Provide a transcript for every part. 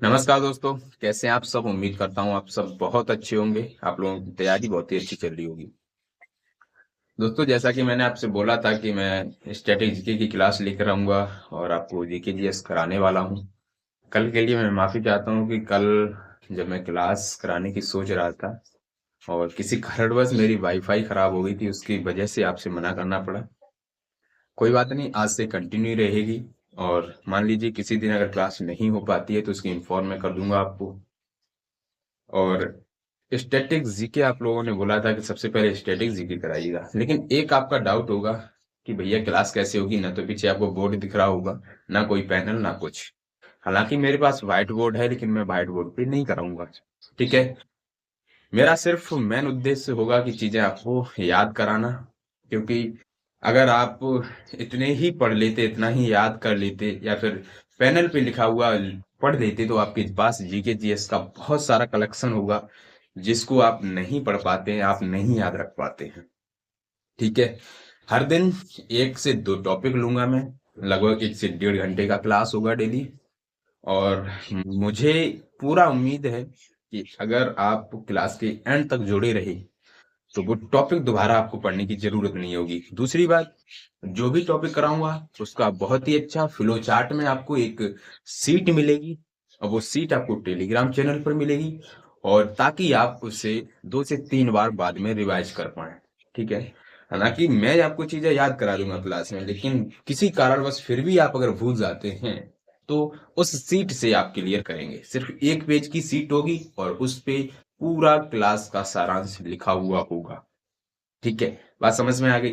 नमस्कार दोस्तों। कैसे हैं आप सब? उम्मीद करता हूँ आप सब बहुत अच्छे होंगे। आप लोगों की तैयारी बहुत ही अच्छी चल रही होगी। दोस्तों, जैसा कि मैंने आपसे बोला था कि मैं स्टैटिक जीके की क्लास लेकर आऊंगा और आपको जीके जीएस कराने वाला हूँ। कल के लिए मैं माफी चाहता हूँ कि कल जब मैं क्लास कराने की सोच रहा था और किसी कारणवश मेरी वाईफाई खराब हो गई थी, उसकी वजह से आपसे मना करना पड़ा। कोई बात नहीं, आज से कंटिन्यू रहेगी। और मान लीजिए किसी दिन अगर क्लास नहीं हो पाती है तो उसकी इन्फॉर्म मैं कर दूंगा आपको। और स्टैटिक जीके आप लोगों ने बोला था कि सबसे पहले स्टैटिक जीके कराइएगा, लेकिन एक आपका डाउट होगा कि भैया क्लास कैसे होगी? ना तो पीछे आपको बोर्ड दिख रहा होगा, ना कोई पैनल, ना कुछ। हालांकि मेरे पास व्हाइट बोर्ड है, लेकिन मैं व्हाइट बोर्ड पे नहीं कराऊंगा। ठीक है। मेरा सिर्फ मेन उद्देश्य होगा कि चीजें आपको याद कराना। क्योंकि अगर आप इतने ही पढ़ लेते, इतना ही याद कर लेते, या फिर पैनल पे लिखा हुआ पढ़ लेते, तो आपके पास जीके जीएस का बहुत सारा कलेक्शन होगा जिसको आप नहीं पढ़ पाते हैं, आप नहीं याद रख पाते हैं। ठीक है। हर दिन 1 से 2 टॉपिक लूंगा मैं। लगभग 1 से 1.5 घंटे का क्लास होगा डेली। और मुझे पूरा उम्मीद है कि अगर आप क्लास के एंड तक जुड़े रहे तो वो टॉपिक दोबारा आपको पढ़ने की जरूरत नहीं होगी। दूसरी बात, जो भी टॉपिक कराऊंगा उसका बहुत ही अच्छा फ्लो चार्ट में आपको एक सीट मिलेगी। और वो सीट आपको टेलीग्राम चैनल पर मिलेगी, और ताकि आप उसे 2 से 3 बार बाद में रिवाइज कर पाए। ठीक है। हालांकि मैं आपको चीजें याद करा दूंगा क्लास में, लेकिन किसी कारणवश फिर भी आप अगर भूल जाते हैं तो उस सीट से आप क्लियर करेंगे। सिर्फ 1 पेज की सीट होगी और उस पे पूरा क्लास का सारांश लिखा हुआ होगा। ठीक है। बात समझ में आ गई?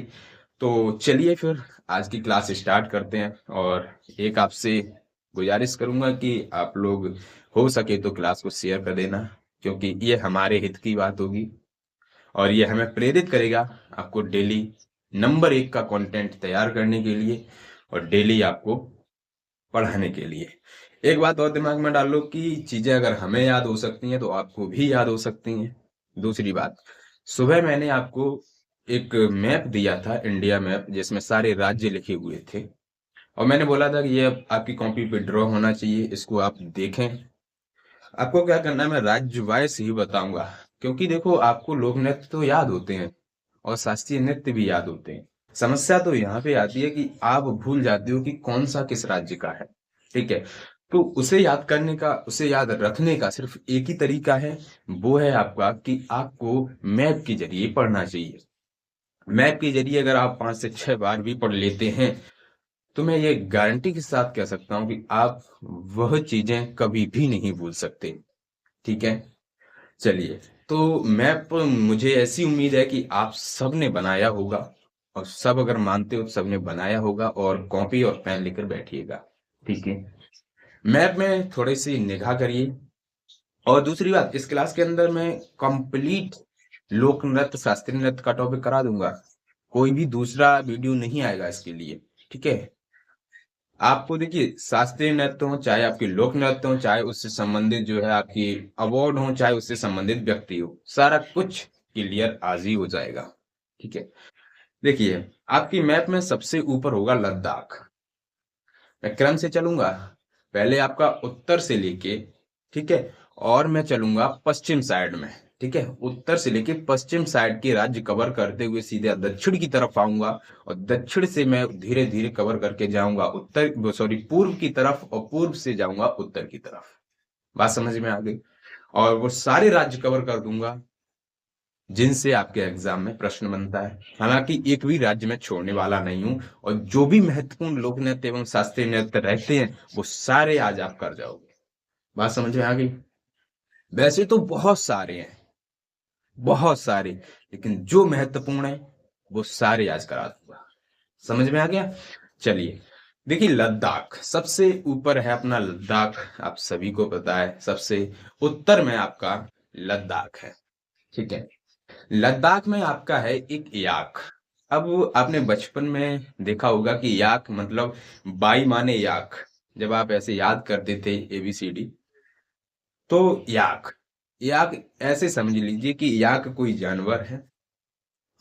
तो चलिए फिर आज की क्लास स्टार्ट करते हैं। और एक आपसे गुजारिश करूंगा कि आप लोग हो सके तो क्लास को शेयर कर देना, क्योंकि ये हमारे हित की बात होगी और ये हमें प्रेरित करेगा आपको डेली नंबर 1 का कंटेंट तैयार करने के लिए और डेली आपको पढ़ाने के लिए। एक बात और दिमाग में डाल लो कि चीजें अगर हमें याद हो सकती हैं तो आपको भी याद हो सकती हैं। दूसरी बात, सुबह मैंने आपको एक मैप दिया था, इंडिया मैप, जिसमें सारे राज्य लिखे हुए थे। और मैंने बोला था कि ये अब आपकी कॉपी पे ड्रॉ होना चाहिए, इसको आप देखें। आपको क्या करना है, मैं राज्य वाइज ही बताऊंगा। क्योंकि देखो, आपको लोक नृत्य तो याद होते हैं और शास्त्रीय नृत्य भी याद होते हैं। समस्या तो यहाँ पे आती है कि आप भूल जाते हो कि कौन सा किस राज्य का है। ठीक है। तो उसे याद करने का, उसे याद रखने का सिर्फ एक ही तरीका है। वो है आपका कि आपको मैप के जरिए पढ़ना चाहिए। मैप के जरिए अगर आप 5 से 6 बार भी पढ़ लेते हैं तो मैं ये गारंटी के साथ कह सकता हूँ कि आप वह चीजें कभी भी नहीं भूल सकते। ठीक है। चलिए, तो मैप मुझे ऐसी उम्मीद है कि आप सब ने बनाया होगा। और सब अगर मानते हो तो सबने बनाया होगा, और कॉपी और पेन लेकर बैठिएगा। ठीक है। मैप में थोड़ी सी निगाह करिए। और दूसरी बात, इस क्लास के अंदर मैं कंप्लीट लोक नृत्य, शास्त्रीय नृत्य का टॉपिक करा दूंगा। कोई भी दूसरा वीडियो नहीं आएगा इसके लिए। ठीक है। आपको देखिए, शास्त्रीय नृत्य हो चाहे आपकी लोक नृत्य हो, चाहे उससे संबंधित जो है आपकी अवार्ड हो, चाहे उससे संबंधित व्यक्ति हो, सारा कुछ क्लियर आज ही हो जाएगा। ठीक है। देखिए, आपकी मैप में सबसे ऊपर होगा लद्दाख। मैं क्रम से चलूंगा। पहले आपका उत्तर से लेके, ठीक है, और मैं चलूंगा पश्चिम साइड में। ठीक है। उत्तर से लेके पश्चिम साइड के राज्य कवर करते हुए सीधे दक्षिण की तरफ आऊंगा। और दक्षिण से मैं धीरे धीरे कवर करके जाऊंगा उत्तर, सॉरी, पूर्व की तरफ, और पूर्व से जाऊंगा उत्तर की तरफ। बात समझ में आ गई? और वो सारे राज्य कवर कर दूंगा जिनसे आपके एग्जाम में प्रश्न बनता है। हालांकि एक भी राज्य में छोड़ने वाला नहीं हूं, और जो भी महत्वपूर्ण लोक नृत्य एवं शास्त्रीय नृत्य रहते हैं वो सारे आज आप कर जाओगे। बात समझ में आ गई? वैसे तो बहुत सारे हैं, बहुत सारे, लेकिन जो महत्वपूर्ण है वो सारे आज करा दूंगा। समझ में आ गया? चलिए, देखिए, लद्दाख सबसे ऊपर है अपना लद्दाख। आप सभी को पता है, सबसे उत्तर में आपका लद्दाख है। ठीक है। लद्दाख में आपका है एक याक। अब आपने बचपन में देखा होगा कि याक मतलब बाई माने याक। जब आप ऐसे याद करते थे एबीसीडी, तो याक, याक ऐसे समझ लीजिए कि याक कोई जानवर है,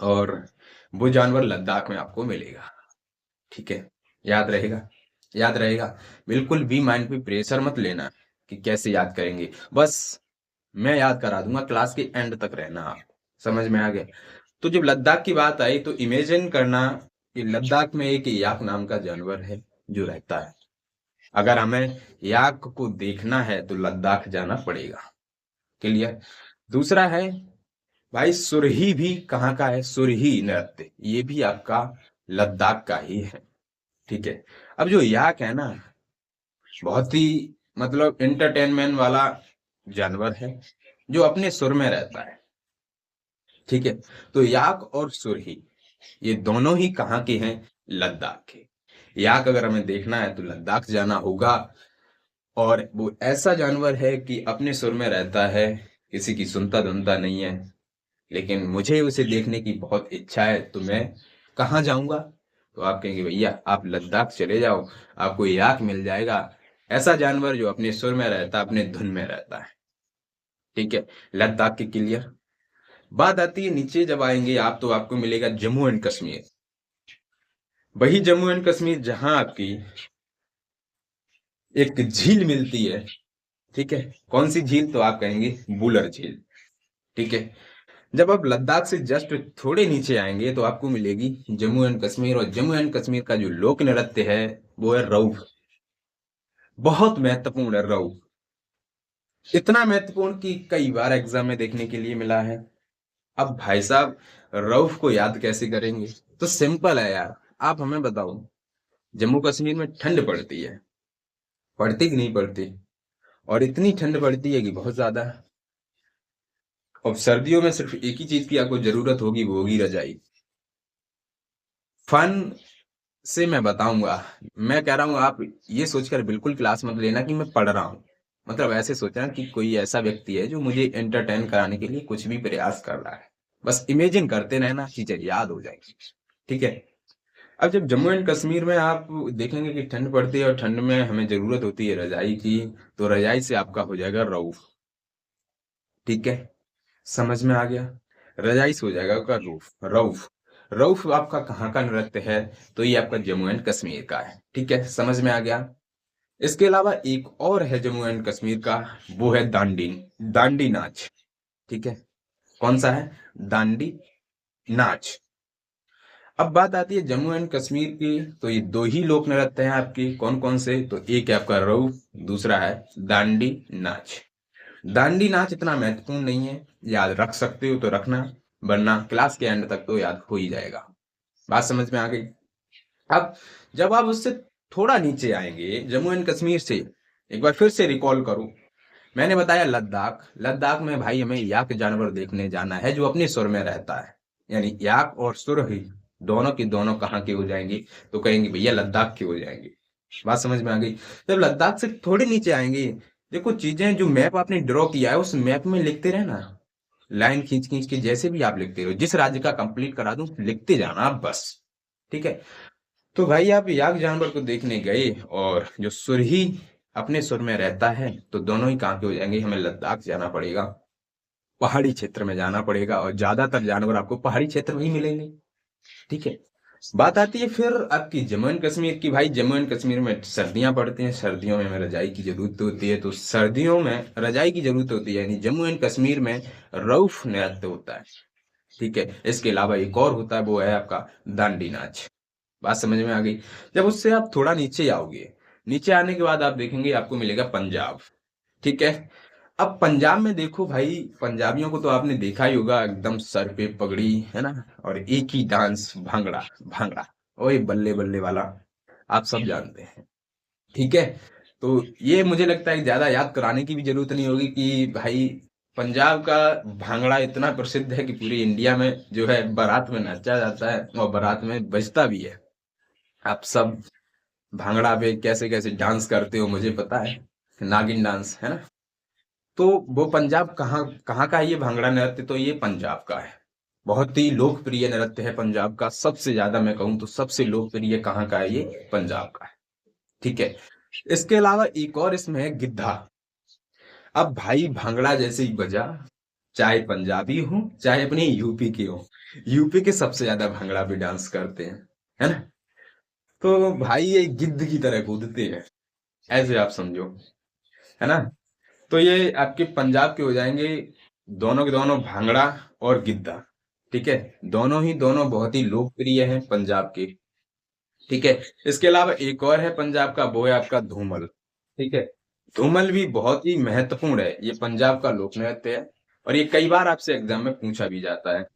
और वो जानवर लद्दाख में आपको मिलेगा। ठीक है। याद रहेगा? याद रहेगा। बिल्कुल भी माइंड पे प्रेशर मत लेना कि कैसे याद करेंगे, बस मैं याद करा दूंगा, क्लास के एंड तक रहना आप। समझ में आ गया? तो जब लद्दाख की बात आई तो इमेजिन करना कि लद्दाख में एक याक नाम का जानवर है जो रहता है। अगर हमें याक को देखना है तो लद्दाख जाना पड़ेगा। क्लियर? दूसरा है भाई, सुरही भी कहाँ का है? सुरही नृत्य, ये भी आपका लद्दाख का ही है। ठीक है। अब जो याक है ना, बहुत ही मतलब एंटरटेनमेंट वाला जानवर है जो अपने सुर में रहता है। ठीक है। तो याक और सुरही ये दोनों ही कहाँ के हैं? लद्दाख के। याक अगर हमें देखना है तो लद्दाख जाना होगा, और वो ऐसा जानवर है कि अपने सुर में रहता है, किसी की सुनता धुनता नहीं है। लेकिन मुझे उसे देखने की बहुत इच्छा है, तो मैं कहाँ जाऊंगा? तो आप कहेंगे भैया आप लद्दाख चले जाओ, आपको याक मिल जाएगा, ऐसा जानवर जो अपने सुर में रहता है, अपने धुन में रहता है। ठीक है, लद्दाख की क्लियर। बात आती है नीचे जब आएंगे आप, तो आपको मिलेगा जम्मू एंड कश्मीर। वही जम्मू एंड कश्मीर जहां आपकी एक झील मिलती है। ठीक है। कौन सी झील? तो आप कहेंगे बुलर झील। ठीक है। जब आप लद्दाख से जस्ट थोड़े नीचे आएंगे तो आपको मिलेगी जम्मू एंड कश्मीर, और जम्मू एंड कश्मीर का जो लोक नृत्य है वो है रऊफ। बहुत महत्वपूर्ण है रऊफ, इतना महत्वपूर्ण कि कई बार एग्जाम में देखने के लिए मिला है। अब भाई साहब, रऊफ को याद कैसे करेंगे? तो सिंपल है यार, आप हमें बताओ, जम्मू कश्मीर में ठंड पड़ती है, पड़ती कि नहीं पड़ती? और इतनी ठंड पड़ती है कि बहुत ज्यादा। अब सर्दियों में सिर्फ एक ही चीज की आपको जरूरत होगी, वो होगी रजाई। फन से मैं बताऊंगा, मैं कह रहा हूँ आप ये सोचकर बिल्कुल क्लास मत लेना कि मैं पढ़ रहा हूँ। मतलब ऐसे सोचना कि कोई ऐसा व्यक्ति है जो मुझे एंटरटेन कराने के लिए कुछ भी प्रयास कर रहा है। बस इमेजिन करते रहना, चीजें याद हो जाएंगी। ठीक है। अब जब जम्मू एंड कश्मीर में आप देखेंगे कि ठंड पड़ती है और ठंड में हमें जरूरत होती है रजाई की, तो रजाई से आपका हो जाएगा रऊफ। ठीक है, समझ में आ गया? रजाई से हो जाएगा आपका रूफ, रऊफ। रऊफ आपका कहाँ का नृत्य है? तो ये आपका जम्मू एंड कश्मीर का है। ठीक है, समझ में आ गया? इसके अलावा एक और है जम्मू एंड कश्मीर का, वो है दांडी, दांडी नाच। ठीक है। कौन सा है? दांडी नाच। अब बात आती है जम्मू एंड कश्मीर की, तो ये दो ही लोक नृत्य हैं आपके। कौन कौन से? तो एक है आपका रऊफ, दूसरा है दांडी नाच। दांडी नाच इतना महत्वपूर्ण नहीं है, याद रख सकते हो तो रखना, वरना क्लास के एंड तक तो याद हो ही जाएगा। बात समझ में आ गई? अब जब आप उससे थोड़ा नीचे आएंगे जम्मू एंड कश्मीर से, एक बार फिर से रिकॉल करूं, मैंने बताया लद्दाख। लद्दाख में भाई हमें याक जानवर देखने जाना है जो अपने सुर में रहता है। यानी याक और सुर ही दोनों की दोनों कहाँ के हो जाएंगे? तो कहेंगे भैया लद्दाख के हो जाएंगे। बात समझ में आ गई? जब लद्दाख से थोड़े नीचे आएंगे, देखो चीजें जो मैप आपने ड्रॉ किया है उस मैप में लिखते रहना, लाइन खींच खींच के जैसे भी आप लिखते रहो, जिस राज्य का कंप्लीट करा दूं लिखते जाना आप बस। ठीक है। तो भाई आप याक जानवर को देखने गए और जो सुर ही अपने सुर में रहता है, तो दोनों ही कहाँ के हो जाएंगे? हमें लद्दाख जाना पड़ेगा, पहाड़ी क्षेत्र में जाना पड़ेगा, और ज्यादातर जानवर आपको पहाड़ी क्षेत्र में ही मिलेंगे। ठीक है। बात आती है फिर आपकी जम्मू एंड कश्मीर की। भाई जम्मू एंड कश्मीर में सर्दियां पड़ती हैं, सर्दियों में हमें रजाई की जरूरत होती है, तो सर्दियों में रजाई की जरूरत होती है, यानी जम्मू एंड कश्मीर में रऊफ नृत्य होता है। ठीक है। इसके अलावा एक और होता है, वो है आपका दांडी नाच। बात समझ में आ गई? जब उससे आप थोड़ा नीचे आओगे, नीचे आने के बाद आप देखेंगे आपको मिलेगा पंजाब। ठीक है। अब पंजाब में देखो भाई, पंजाबियों को तो आपने देखा ही होगा, एकदम सर पे पगड़ी है ना, और एक ही डांस भांगड़ा, भांगड़ा ओए बल्ले बल्ले वाला, आप सब जानते हैं। ठीक है। तो ये मुझे लगता है कि ज्यादा याद कराने की भी जरूरत नहीं होगी कि भाई पंजाब का भांगड़ा इतना प्रसिद्ध है कि पूरी इंडिया में जो है बारात में नाचा जाता है और बारात में बजता भी है। आप सब भांगड़ा पे कैसे कैसे डांस करते हो मुझे पता है, नागिन डांस है ना। तो वो पंजाब कहाँ कहाँ का है ये भांगड़ा नृत्य? तो ये पंजाब का है। बहुत ही लोकप्रिय नृत्य है पंजाब का, सबसे ज्यादा मैं कहूँ तो सबसे लोकप्रिय कहाँ का है? ये पंजाब का है। ठीक है। इसके अलावा एक और इसमें है गिद्धा। अब भाई भांगड़ा जैसे ही बजा, चाहे पंजाबी हो चाहे अपने यूपी के हो, यूपी के सबसे ज्यादा भांगड़ा पे डांस करते हैं, है ना। तो भाई ये गिद्ध की तरह कूदते हैं, ऐसे आप समझो, है ना। तो ये आपके पंजाब के हो जाएंगे दोनों के दोनों भांगड़ा और गिद्धा। ठीक है, दोनों बहुत ही लोकप्रिय हैं पंजाब के। ठीक है, इसके अलावा एक और है पंजाब का, वो है आपका धूमल। ठीक है, धूमल भी बहुत ही महत्वपूर्ण है, ये पंजाब का लोक नृत्य है और ये कई बार आपसे एग्जाम में पूछा भी जाता है।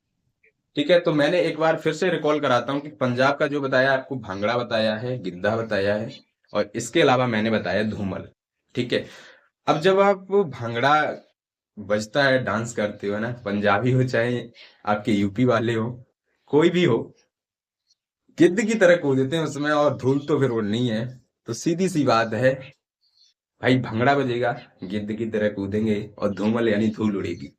ठीक है, तो मैंने एक बार फिर से रिकॉल कराता हूँ कि पंजाब का जो बताया आपको, भांगड़ा बताया है, गिद्धा बताया है और इसके अलावा मैंने बताया धूमल। ठीक है, अब जब आप भांगड़ा बजता है, डांस करते हो ना, पंजाबी हो चाहे आपके यूपी वाले हो, कोई भी हो, गिद्ध की तरह कूदते हैं उसमें और धूल तो फिर उड़नी है। तो सीधी सी बात है भाई, भंगड़ा बजेगा, गिद्ध की तरह कूदेंगे और धूमल यानी धूल उड़ेगी,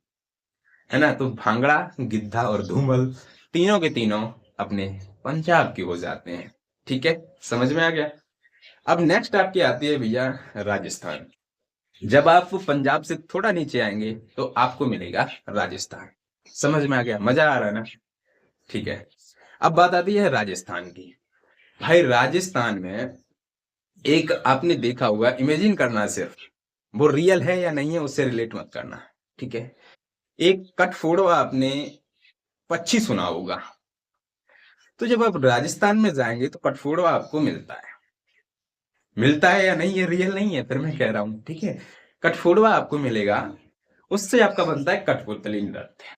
है ना। तो भांगड़ा, गिद्धा और धूमल तीनों के तीनों अपने पंजाब के हो जाते हैं। ठीक है, समझ में आ गया। अब नेक्स्ट आपकी आती है भैया राजस्थान। जब आप पंजाब से थोड़ा नीचे आएंगे तो आपको मिलेगा राजस्थान। समझ में आ गया, मजा आ रहा है ना। ठीक है, अब बात आती है राजस्थान की। भाई राजस्थान में एक आपने देखा होगा, इमेजिन करना सिर्फ, वो रियल है या नहीं है उससे रिलेट मत करना। ठीक है, एक कठफोड़वा आपने पक्षी सुना होगा। तो जब आप राजस्थान में जाएंगे तो कठफोड़वा आपको मिलता है या नहीं, ये रियल नहीं है, फिर मैं कह रहा हूं। ठीक है, कठफोड़वा आपको मिलेगा, उससे आपका बनता है कठपुतली नृत्य।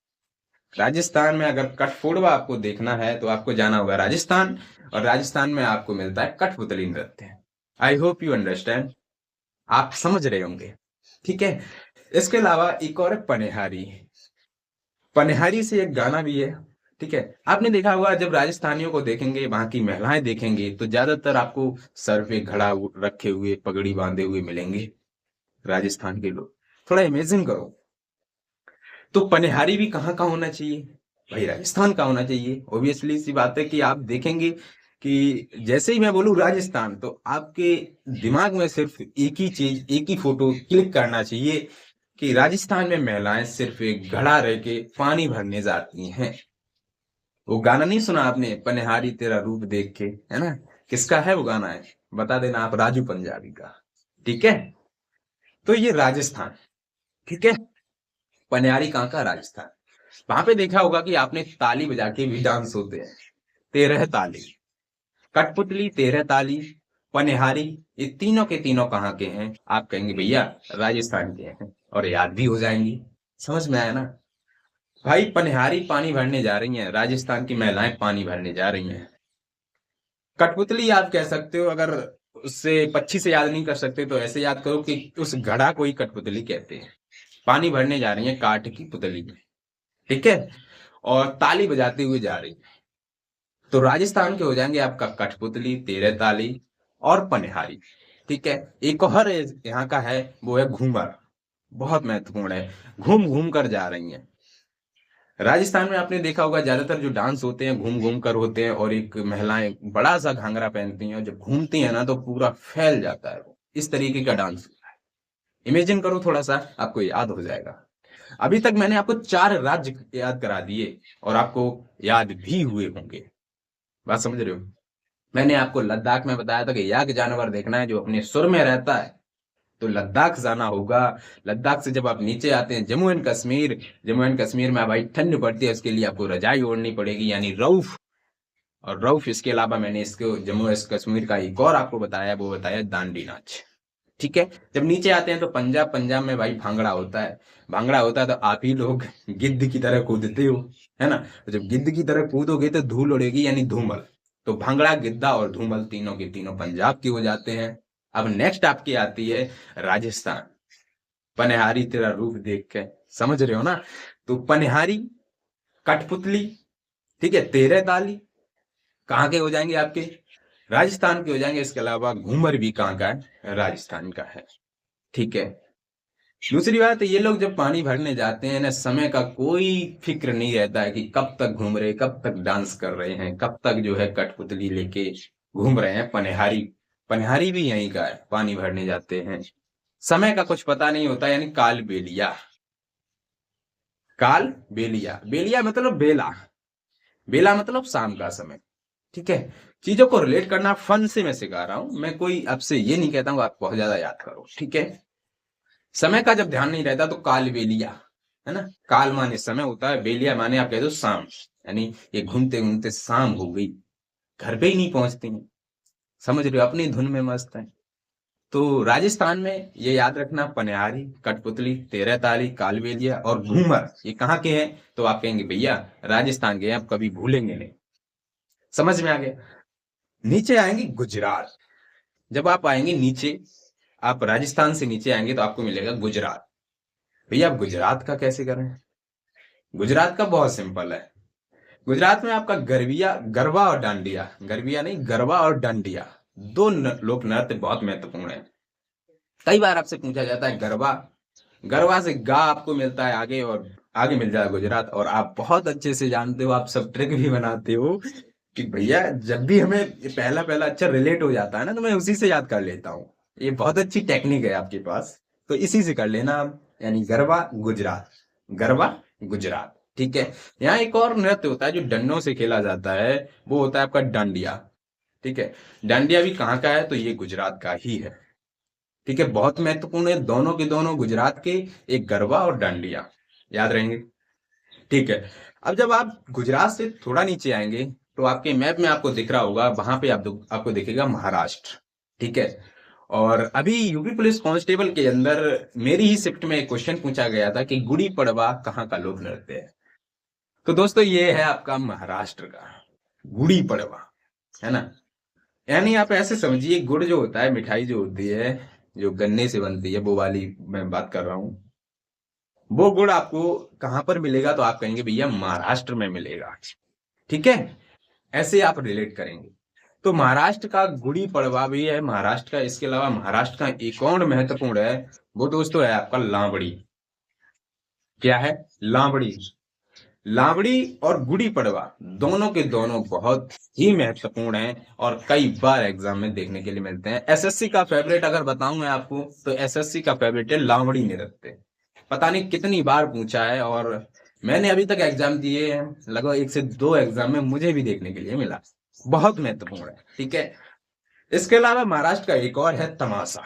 राजस्थान में अगर कठफोड़वा आपको देखना है तो आपको जाना होगा राजस्थान, और राजस्थान में आपको मिलता है कठपुतली नृत्य। आई होप यू अंडरस्टैंड, आप समझ रहे होंगे। ठीक है, इसके अलावा एक और है पनिहारी। पनिहारी से एक गाना भी है। ठीक है, आपने देखा होगा जब राजस्थानियों को देखेंगे, वहां की महिलाएं देखेंगे तो ज्यादातर आपको सर पे घड़ा रखे हुए, पगड़ी बांधे हुए मिलेंगे राजस्थान के लोग। थोड़ा इमेजिन करो, तो पनिहारी भी कहाँ का होना चाहिए भाई, राजस्थान का होना चाहिए। ऑब्वियसली सी बात है कि आप देखेंगे कि जैसे ही मैं बोलूं राजस्थान तो आपके दिमाग में सिर्फ एक ही चीज, एक ही फोटो क्लिक करना चाहिए कि राजस्थान में महिलाएं सिर्फ एक घड़ा रह के पानी भरने जाती हैं। वो गाना नहीं सुना आपने, पनिहारी तेरा रूप देख के, है ना। किसका है वो गाना, है बता देना आप, राजू पंजाबी का। ठीक है, तो ये राजस्थान। ठीक है, पनिहारी कहाँ का, राजस्थान। वहां पे देखा होगा कि आपने ताली बजा के भी डांस होते हैं, 13 ताली। कठपुतली, 13 ताली, पनिहारी, ये तीनों के तीनों कहाँ के हैं, आप कहेंगे भैया राजस्थान के हैं, और याद भी हो जाएंगी। समझ में आया ना। भाई पनिहारी पानी भरने जा रही हैं, राजस्थान की महिलाएं पानी भरने जा रही हैं। कठपुतली आप कह सकते हो, अगर उससे पक्षी से याद नहीं कर सकते तो ऐसे याद करो कि उस घड़ा को ही कठपुतली कहते हैं। पानी भरने जा रही है काठ की पुतली में। ठीक है, और ताली बजाते हुए जा रही है। तो राजस्थान के हो जाएंगे आपका कठपुतली, 13 ताली और पनिहारी। ठीक है, एक और यहाँ का है, वो है घूमर। बहुत महत्वपूर्ण है, घूम घूम कर जा रही हैं। राजस्थान में आपने देखा होगा ज्यादातर जो डांस होते हैं घूम घूम कर होते हैं, और एक महिलाएं बड़ा सा घाघरा पहनती हैं और जब घूमती हैं ना तो पूरा फैल जाता है, इस तरीके का डांस होता है। इमेजिन करो थोड़ा सा, आपको याद हो जाएगा। अभी तक मैंने आपको 4 राज्य याद करा दिए और आपको याद भी हुए होंगे। बात समझ रहे हो। मैंने आपको लद्दाख में बताया था कि याक जानवर देखना है जो अपने सुर में रहता है, तो लद्दाख जाना होगा। लद्दाख से जब आप नीचे आते हैं जम्मू एंड कश्मीर, जम्मू एंड कश्मीर में भाई ठंड पड़ती है, उसके लिए आपको रजाई ओढ़नी पड़ेगी यानी रऊफ। और रऊफ, इसके अलावा मैंने इसको जम्मू एंड कश्मीर का एक और आपको बताया, वो बताया दांडी नाच। ठीक है, जब नीचे आते हैं तो पंजाब, पंजाब में भाई भांगड़ा होता है। भांगड़ा होता है तो आप ही लोग गिद्ध की तरह कूदते हो, है ना। तो जब गिद्ध की तरह कूदोगे तो धूल उड़ेगी यानी धूमल। तो भांगड़ा, गिद्धा और धूमल तीनों के तीनों पंजाब के हो जाते हैं। अब नेक्स्ट आपकी आती है राजस्थान। पनिहारी तेरा रूप देख के, समझ रहे हो ना। तो पनिहारी, कठपुतली, ठीक है, 13 ताली कहाँ के हो जाएंगे आपके, राजस्थान के हो जाएंगे। इसके अलावा घूमर भी कहाँ का है, राजस्थान का है। ठीक है, दूसरी बात, ये लोग जब पानी भरने जाते हैं ना, समय का कोई फिक्र नहीं रहता है कि कब तक घूम रहे, कब तक डांस कर रहे हैं, कब तक जो है कठपुतली लेके घूम रहे हैं। पनिहारी, पनिहारी भी यहीं का है, पानी भरने जाते हैं, समय का कुछ पता नहीं होता, यानी काल बेलिया। काल बेलिया, बेलिया मतलब बेला, बेला मतलब शाम का समय। ठीक है, चीजों को रिलेट करना फन से मैं सिखा रहा हूं, मैं कोई आपसे ये नहीं कहता हूँ आप बहुत ज्यादा याद करो। ठीक है, समय का जब ध्यान नहीं रहता तो काल बेलिया, है ना। काल माने समय होता है, बेलिया माने आप कह दो शाम, यानी ये घूमते घूमते शाम हो गई, घर पे ही नहीं पहुंचते हैं, समझ रहे हो, अपनी धुन में मस्त है। तो राजस्थान में ये याद रखना, पनिहारी, कठपुतली, तेरह ताली, कालबेलिया और घूमर ये कहाँ के हैं, तो आप कहेंगे भैया राजस्थान के हैं, आप कभी भूलेंगे नहीं। समझ में आ गया। नीचे आएंगे गुजरात। जब आप आएंगे नीचे, आप राजस्थान से नीचे आएंगे तो आपको मिलेगा गुजरात। भैया आप गुजरात का कैसे करें? गुजरात का बहुत सिंपल है। गुजरात में आपका गरबिया, गरबा और डांडिया, गरबिया नहीं गरबा और डांडिया, दो लोक नृत्य बहुत महत्वपूर्ण है। कई बार आपसे पूछा जाता है गरबा, गरबा से गा आपको मिलता है आगे, और आगे मिल जाए गुजरात, और आप बहुत अच्छे से जानते हो, आप सब ट्रिक भी बनाते हो कि भैया जब भी हमें ये पहला पहला अच्छा रिलेट हो जाता है ना, तो मैं उसी से याद कर लेता हूँ। ये बहुत अच्छी टेक्निक है आपके पास, तो इसी से कर लेना आप, यानी गरबा गुजरात, गरबा गुजरात, ठीक है। यहाँ एक और नृत्य होता है जो डंडों से खेला जाता है, वो होता है आपका डांडिया, ठीक है। डांडिया भी कहाँ का है, तो ये गुजरात का ही है, ठीक है। बहुत महत्वपूर्ण है, दोनों के दोनों गुजरात के, एक गरबा और डांडिया, याद रहेंगे, ठीक है। अब जब आप गुजरात से थोड़ा नीचे आएंगे तो आपके मैप में आपको दिख रहा होगा, वहां पे आपको दिखेगा महाराष्ट्र, ठीक है। और अभी यूपी पुलिस कांस्टेबल के अंदर मेरी ही शिफ्ट में एक क्वेश्चन पूछा गया था कि गुड़ी पड़वा कहाँ का लोक नृत्य है। तो दोस्तों ये है आपका महाराष्ट्र का गुड़ी पड़वा, है ना। यानी आप ऐसे समझिए, गुड़ जो होता है, मिठाई जो होती है, जो गन्ने से बनती है, वो वाली मैं बात कर रहा हूँ, वो गुड़ आपको कहाँ पर मिलेगा, तो आप कहेंगे भैया महाराष्ट्र में मिलेगा, ठीक है। ऐसे आप रिलेट करेंगे। तो महाराष्ट्र का गुड़ी पड़वा भी है महाराष्ट्र का। इसके अलावा महाराष्ट्र का एक और महत्वपूर्ण है, वो दोस्तों है आपका लावड़ी। क्या है? लावड़ी। लावड़ी और गुड़ी पड़वा दोनों के दोनों बहुत ही महत्वपूर्ण हैं और कई बार एग्जाम में देखने के लिए मिलते हैं। एसएससी का फेवरेट अगर बताऊं मैं आपको, तो एसएससी का फेवरेट है लावड़ी नृत्य। पता नहीं कितनी बार पूछा है, और मैंने अभी तक एग्जाम दिए हैं, लगभग 1 से 2 एग्जाम में मुझे भी देखने के लिए मिला। बहुत महत्वपूर्ण है, ठीक है। इसके अलावा महाराष्ट्र का एक और है तमाशा,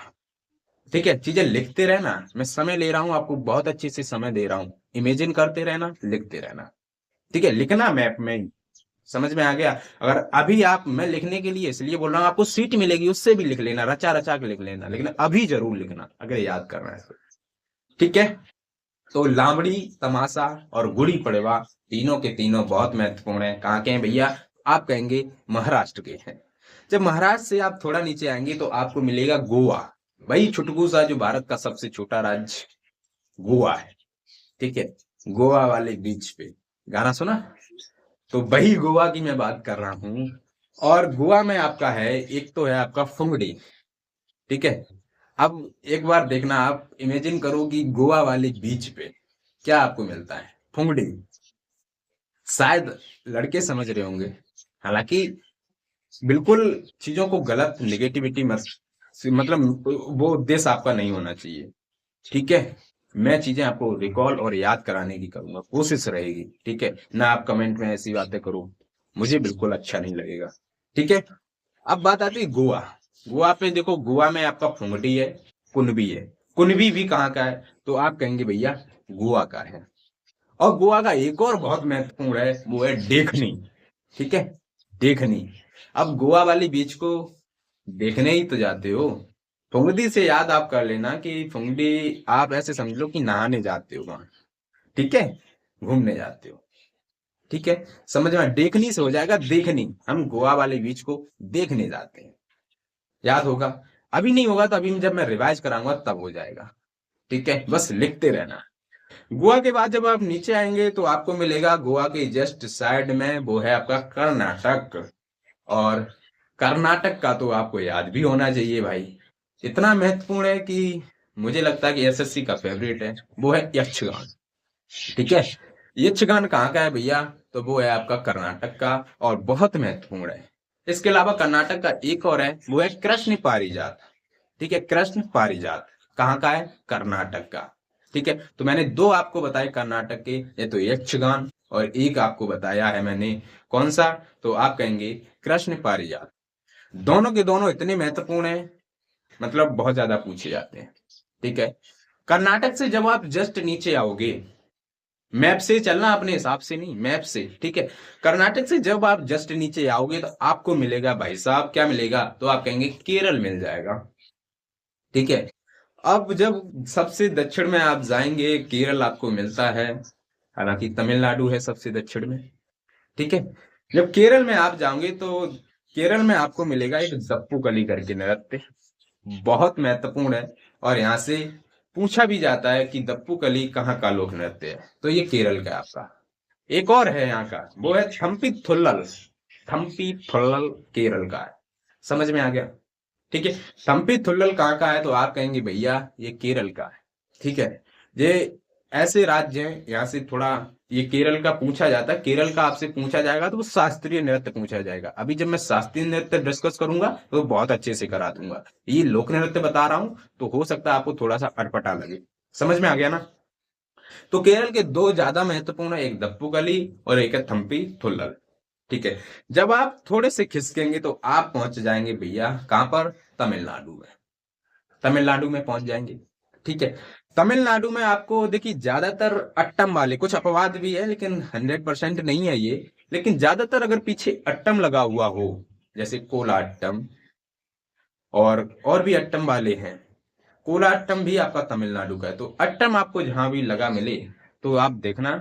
ठीक है। चीजें लिखते रहना, मैं समय ले रहा हूँ, आपको बहुत अच्छे से समय दे रहा हूँ, इमेजिन करते रहना, लिखते रहना, ठीक है। लिखना मैप में ही, समझ में आ गया। अगर अभी आप, मैं लिखने के लिए इसलिए बोल रहा हूँ, आपको सीट मिलेगी उससे भी लिख लेना, रचा रचा के लिख लेना, लेकिन अभी जरूर लिखना अगर याद करना है तो, ठीक है। तो लावड़ी, तमाशा और गुड़ी पड़वा तीनों के तीनों बहुत महत्वपूर्ण है। कहाँ के हैं भैया? आप कहेंगे महाराष्ट्र के हैं। जब महाराष्ट्र से आप थोड़ा नीचे आएंगे तो आपको मिलेगा गोवा, वही छुटकू सा जो भारत का सबसे छोटा राज्य गोवा है, ठीक है। गोवा वाले बीच पे गाना सुना, तो वही गोवा की मैं बात कर रहा हूँ। और गोवा में आपका है, एक तो है आपका फुंगडी, ठीक है। अब एक बार देखना, आप इमेजिन करो कि गोवा वाले बीच पे क्या आपको मिलता है, फुंगडी। शायद लड़के समझ रहे होंगे, हालांकि बिल्कुल चीजों को गलत निगेटिविटी मत, मतलब वो उद्देश्य आपका नहीं होना चाहिए, ठीक है। मैं चीजें आपको रिकॉल और याद कराने की करूंगा, कोशिश रहेगी, ठीक है ना। आप कमेंट में ऐसी बातें करो, मुझे बिल्कुल अच्छा नहीं लगेगा, ठीक है। अब बात आती है गोवा। गोवा पे देखो, गोवा में आपका फुंगडी है, कुनबी है। कुनबी भी कहाँ का है, तो आप कहेंगे भैया गोवा का है। और गोवा का एक और बहुत महत्वपूर्ण है, वो है देखनी, ठीक है। देखनी। अब गोवा वाली बीच को देखने ही तो जाते हो। फुंगडी से याद आप कर लेना कि फुंगडी आप ऐसे समझ लो कि नहाने जाते हो वहां, ठीक है, घूमने जाते हो, ठीक है। समझ में? देखनी से हो जाएगा देखनी, हम गोवा वाले बीच को देखने जाते हैं, याद होगा। अभी नहीं होगा तो अभी जब मैं रिवाइज कराऊंगा तब हो जाएगा, ठीक है। बस लिखते रहना। गोवा के बाद जब आप नीचे आएंगे तो आपको मिलेगा गोवा के जस्ट साइड में, वो है आपका कर्नाटक। और कर्नाटक का तो आपको याद भी होना चाहिए भाई, इतना महत्वपूर्ण है कि मुझे लगता है कि एसएससी का फेवरेट है, वो है यक्षगान, ठीक है। यक्षगान कहाँ का है भैया, तो वो है आपका कर्नाटक का, और बहुत महत्वपूर्ण है। इसके अलावा कर्नाटक का एक और है, वो है कृष्ण पारिजात, ठीक है। कृष्ण पारिजात कहाँ का है? कर्नाटक का, ठीक है। तो मैंने दो आपको बताए कर्नाटक के, ये तो यक्षगान, और एक आपको बताया है मैंने कौन सा, तो आप कहेंगे कृष्ण पारिजात। दोनों के दोनों इतने महत्वपूर्ण हैं, मतलब बहुत ज्यादा पूछे जाते हैं, ठीक है। कर्नाटक से जब आप जस्ट नीचे आओगे, मैप से चलना, अपने हिसाब से नहीं, मैप से, ठीक है। कर्नाटक से जब आप जस्ट नीचे आओगे तो आपको मिलेगा भाई साहब, क्या मिलेगा, तो आप कहेंगे केरल मिल जाएगा, ठीक है। अब जब सबसे दक्षिण में आप जाएंगे, केरल आपको मिलता है, हालांकि तमिलनाडु है सबसे दक्षिण में, ठीक है। जब केरल में आप जाओगे तो केरल में आपको मिलेगा एक जप्पू कली करके नृत्य, बहुत महत्वपूर्ण है। और यहाँ से पूछा भी जाता है कि दप्पू कली कहाँ का लोक नृत्य है, तो ये केरल का आपका। एक और है यहाँ का, वो है थम्पी थुल्लल। थम्पी थुल्लल केरल का है, समझ में आ गया, ठीक है। थम्पी थुल्लल कहाँ का है, तो आप कहेंगे भैया ये केरल का है, ठीक है। ये ऐसे राज्य हैं, यहाँ से थोड़ा ये केरल का पूछा जाता है, केरल का आपसे पूछा जाएगा तो वो शास्त्रीय नृत्य पूछा जाएगा। अभी जब मैं शास्त्रीय नृत्य डिस्कस करूंगा तो बहुत अच्छे से करा दूंगा, ये लोक नृत्य बता रहा हूं तो हो सकता है आपको थोड़ा सा अटपटा लगे, समझ में आ गया ना। तो केरल के दो ज्यादा महत्वपूर्ण है, एक दप्पू कली और एक है थम्पी थुल्लल, ठीक है। जब आप थोड़े से खिसकेंगे तो आप पहुंच जाएंगे भैया कहां पर, तमिलनाडु में, तमिलनाडु में पहुंच जाएंगे, ठीक है। तमिलनाडु में आपको देखिए ज्यादातर अट्टम वाले, कुछ अपवाद भी है लेकिन 100% नहीं है ये, लेकिन ज्यादातर अगर पीछे अट्टम लगा हुआ हो, जैसे कोलाट्टम और भी अट्टम वाले हैं, कोलाट्टम भी आपका तमिलनाडु का है, तो अट्टम आपको जहां भी लगा मिले तो आप देखना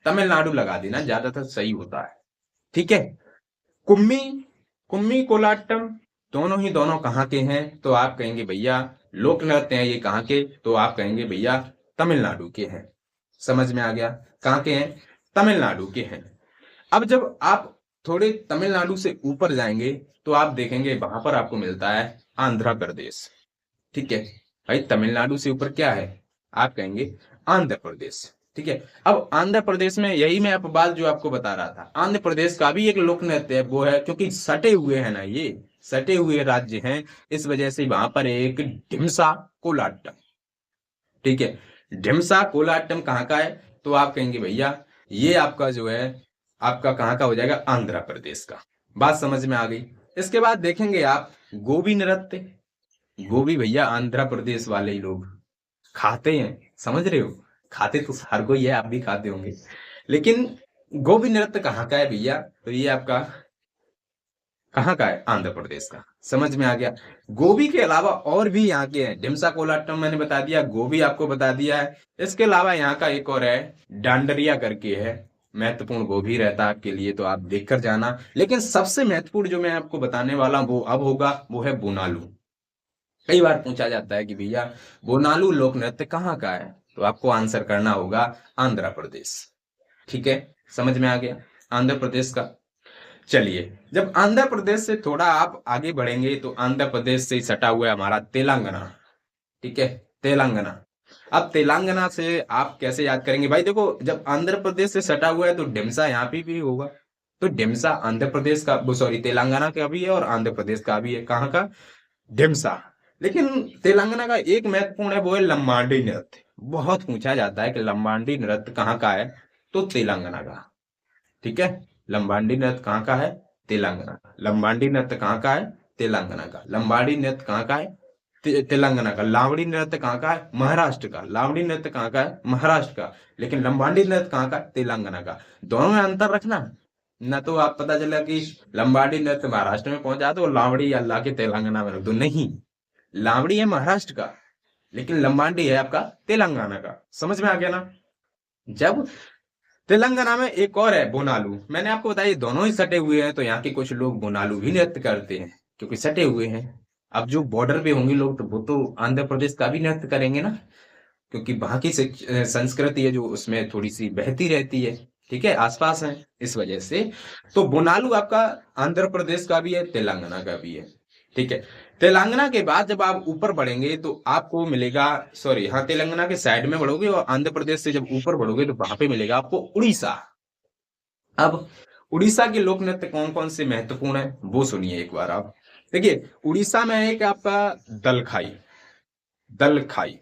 तमिलनाडु लगा देना, ज्यादातर सही होता है, ठीक है। कुम्मी, कुम्मी कोलाट्टम दोनों ही दोनों कहाँ के हैं, तो आप कहेंगे भैया लोक नृत्य हैं ये कहाँ के, तो आप कहेंगे भैया तमिलनाडु के हैं, समझ में आ गया, कहाँ के हैं, तमिलनाडु के हैं। अब जब आप थोड़े तमिलनाडु से ऊपर जाएंगे तो आप देखेंगे वहां पर आपको मिलता है आंध्र प्रदेश, ठीक है। भाई तमिलनाडु से ऊपर क्या है, आप कहेंगे आंध्र प्रदेश, ठीक है। अब आंध्र प्रदेश में यही मैं बात जो आपको बता रहा था, आंध्र प्रदेश का भी एक लोक नृत्य है, वो है क्योंकि सटे हुए हैं ना, ये सटे हुए राज्य हैं, इस वजह से वहां पर एक ढिमसा कोलाट्टम, ठीक है। ढिमसा कोलाट्टम कहाँ का है, तो आप कहेंगे भैया ये आपका जो है, आपका कहाँ का हो जाएगा, आंध्र प्रदेश का। बात समझ में आ गई। इसके बाद देखेंगे आप गोबी नृत्य, गोभी भैया आंध्र प्रदेश वाले ही लोग खाते हैं, समझ रहे हो, खाते तो हर कोई है, आप भी खाते होंगे, लेकिन गोभी नृत्य कहाँ का है भैया, तो ये आपका कहाँ का है, आंध्र प्रदेश का, समझ में आ गया। गोभी के अलावा और भी यहाँ के हैं, ढिमसा कोलाट्टम मैंने बता दिया, गोभी आपको बता दिया है। इसके अलावा यहाँ का एक और है डांडरिया करके है, महत्वपूर्ण वो भी रहता है आपके लिए, तो आप देखकर जाना। लेकिन सबसे महत्वपूर्ण जो मैं आपको बताने वाला हूँ वो अब होगा, वो है बोनालू। कई बार पूछा जाता है कि भैया बोनालू लोक नृत्य कहाँ का है, तो आपको आंसर करना होगा आंध्र प्रदेश, ठीक है, समझ में आ गया, आंध्र प्रदेश का। चलिए जब आंध्र प्रदेश से थोड़ा आप आगे बढ़ेंगे तो आंध्र प्रदेश से सटा हुआ है हमारा तेलंगाना, ठीक है, तेलंगाना। अब तेलंगाना से आप कैसे याद करेंगे, भाई देखो जब आंध्र प्रदेश से सटा हुआ है तो ढिमसा यहाँ पे भी होगा, तो ढिमसा आंध्र प्रदेश का, सॉरी तेलंगाना का भी है और आंध्र प्रदेश का भी है, कहाँ का, ढिमसा। लेकिन तेलंगाना का एक महत्वपूर्ण है, वो है लंबाडी नृत्य, बहुत पूछा जाता है कि लंबाडी नृत्य कहाँ का है, तो तेलंगाना का, ठीक है। लंबाडी नृत्य कहाँ का है, तेलंगाना का। लंबाडी नृत्य कहाँ का है, तेलंगाना का। लंबाडी नृत्य कहाँ का है, तेलंगाना का। लावड़ी नृत्य कहाँ का है, महाराष्ट्र का। लावड़ी नृत्य कहाँ का है, महाराष्ट्र का। लेकिन लंबाडी नृत्य कहाँ का, तेलंगाना का। दोनों में अंतर रखना, न तो आप पता चला कि लंबाडी नृत्य महाराष्ट्र में पहुंचा दो, लावड़ी अल्लाह के तेलंगाना में रख दो, नहीं, लावड़ी है महाराष्ट्र का लेकिन लंबाडी है आपका तेलंगाना का, समझ में आ गया ना। जब तेलंगाना में एक और है बोनालू, मैंने आपको बताया दोनों ही सटे हुए हैं, तो यहाँ के कुछ लोग बोनालू भी नृत्य करते हैं क्योंकि सटे हुए हैं। अब जो बॉर्डर पे होंगे लोग तो वो तो आंध्र प्रदेश का भी नृत्य करेंगे ना, क्योंकि वहां की संस्कृति है जो उसमें थोड़ी सी बहती रहती है, ठीक है, आसपास है, इस वजह से। तो बोनालू आपका आंध्र प्रदेश का भी है, तेलंगाना का भी है, ठीक है। तेलंगाना के बाद जब आप ऊपर बढ़ेंगे तो आपको मिलेगा, सॉरी हाँ, तेलंगाना के साइड में बढ़ोगे और आंध्र प्रदेश से जब ऊपर बढ़ोगे तो वहां पे मिलेगा आपको उड़ीसा। अब उड़ीसा के लोक नृत्य कौन कौन से महत्वपूर्ण है वो सुनिए एक बार आप। देखिए उड़ीसा में एक आपका दलखाई, दलखाई।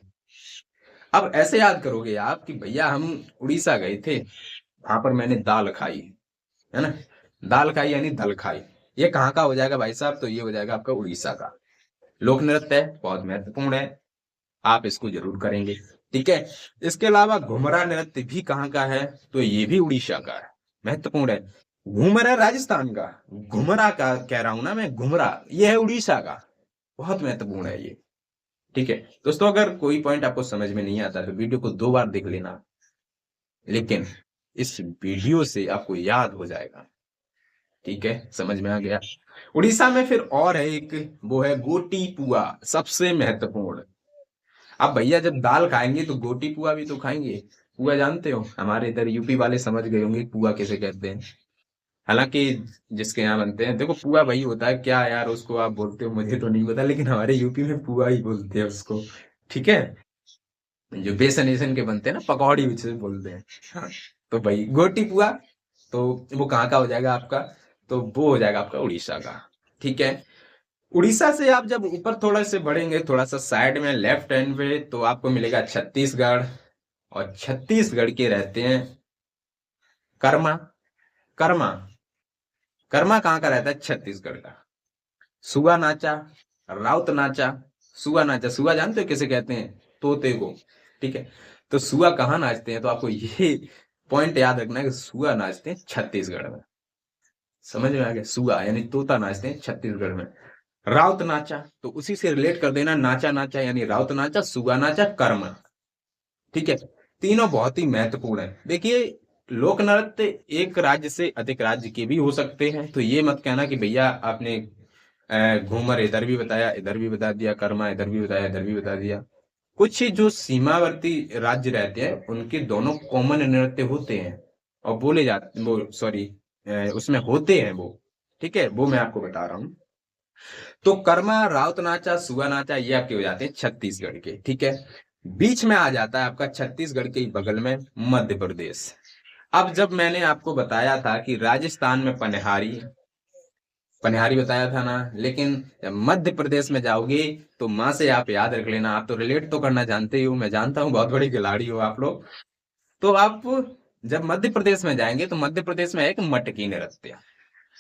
अब ऐसे याद करोगे आप कि भैया हम उड़ीसा गए थे, वहां पर मैंने दाल खाई, है ना, दाल खाई यानी दल खाई। ये कहाँ का हो जाएगा भाई साहब, तो ये हो जाएगा आपका उड़ीसा का। लोक नृत्य है, बहुत महत्वपूर्ण है, आप इसको जरूर करेंगे। ठीक है। इसके अलावा घुमरा नृत्य भी कहाँ का है, तो ये भी उड़ीसा का है, महत्वपूर्ण है। घुमरा राजस्थान का, घुमरा का कह रहा हूं ना मैं, घुमरा ये है उड़ीसा का, बहुत महत्वपूर्ण है ये। ठीक है दोस्तों, अगर कोई पॉइंट आपको समझ में नहीं आता तो वीडियो को 2 बार देख लेना, लेकिन इस वीडियो से आपको याद हो जाएगा। ठीक है, समझ में आ गया। उड़ीसा में फिर और है एक, वो है गोटी पुआ, सबसे महत्वपूर्ण। अब भैया जब दाल खाएंगे तो गोटी पुआ भी तो खाएंगे। पुआ जानते हो, हमारे इधर यूपी वाले समझ गए होंगे पुआ किसे कहते हैं। हालांकि जिसके यहाँ बनते हैं, देखो पुआ वही होता है, क्या यार उसको आप बोलते हो मुझे तो नहीं पता, लेकिन हमारे यूपी में पुआ ही बोलते हैं उसको। ठीक है, जो बेसन वेसन के बनते हैं ना, पकौड़ी उसे बोलते हैं। हाँ, तो भाई गोटी पुआ, तो वो कहाँ का हो जाएगा आपका, तो वो हो जाएगा आपका उड़ीसा का। ठीक है, उड़ीसा से आप जब ऊपर थोड़ा से बढ़ेंगे, थोड़ा सा साइड में लेफ्ट हैंड पे, तो आपको मिलेगा छत्तीसगढ़। और छत्तीसगढ़ के रहते हैं कर्मा। कर्मा, कर्मा कहाँ का रहता है, छत्तीसगढ़ का। सुगा नाचा, राउत नाचा। सुगा नाचा, सुगा जानते हो किसे कहते हैं, तोते को। ठीक है, तो सुगा कहाँ नाचते हैं, तो आपको ये पॉइंट याद रखना है कि सुगा नाचते हैं छत्तीसगढ़ में। समझ में आ गया, सुगा यानी तोता नाचते हैं छत्तीसगढ़ में। राउत नाचा, तो उसी से रिलेट कर देना, नाचा नाचा यानी राउत नाचा, सुगा नाचा, कर्मा। ठीक है, तीनों बहुत ही महत्वपूर्ण है। देखिए, लोक नृत्य एक राज्य से अधिक राज्य के भी हो सकते हैं, तो ये मत कहना कि भैया आपने घूमर इधर भी बताया, इधर भी बता दिया, कर्मा इधर भी बताया, इधर भी बता दिया। कुछ जो सीमावर्ती राज्य रहते हैं उनके दोनों कॉमन नृत्य होते हैं और बोले जाते, वो सॉरी, उसमें होते हैं वो। ठीक है, वो मैं आपको बता रहा हूँ। तो कर्मा, राउत नाचा, सुगा नाचा, ये आपके हो जाते हैं छत्तीसगढ़ के। ठीक है, बीच में आ जाता है आपका छत्तीसगढ़ के बगल में मध्य प्रदेश। अब जब मैंने आपको बताया था कि राजस्थान में पनिहारी, पनिहारी बताया था ना, लेकिन जब मध्य प्रदेश में जाओगे तो माँ से आप याद रख लेना, आप तो रिलेट तो करना जानते ही हो, मैं जानता हूँ बहुत बड़ी खिलाड़ी हो आप लोग। तो आप जब मध्य प्रदेश में जाएंगे तो मध्य प्रदेश में एक मटकी नृत्य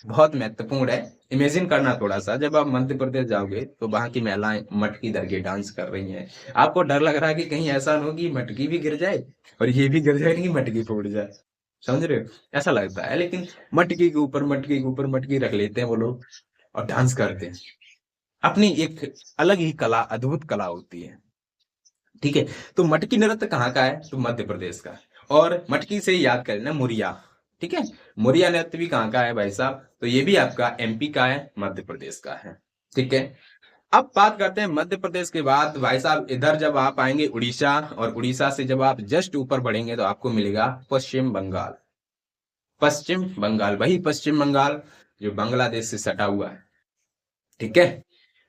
बहुत महत्वपूर्ण है। इमेजिन करना थोड़ा सा, जब आप मध्य प्रदेश जाओगे तो वहां की महिलाएं मटकी धर के डांस कर रही हैं। आपको डर लग रहा है कि कहीं ऐसा न हो कि मटकी भी गिर जाए और ये भी गिर जाए कि मटकी फूट जाए, समझ रहे हो, ऐसा लगता है। लेकिन मटकी के ऊपर मटकी के ऊपर मटकी रख लेते हैं वो लोग और डांस करते हैं। अपनी एक अलग ही कला, अद्भुत कला होती है। ठीक है, तो मटकी नृत्य कहाँ का है, तो मध्य प्रदेश का है। और मटकी से याद कर लेना मुरिया। ठीक है, मुरिया नृत्य भी कहाँ का है भाई साहब, तो ये भी आपका एमपी का है, मध्य प्रदेश का है। ठीक है, अब बात करते हैं मध्य प्रदेश के बाद भाई साहब, इधर जब आप आएंगे उड़ीसा, और उड़ीसा से जब आप जस्ट ऊपर बढ़ेंगे तो आपको मिलेगा पश्चिम बंगाल। पश्चिम बंगाल, वही पश्चिम बंगाल जो बांग्लादेश से सटा हुआ है। ठीक है,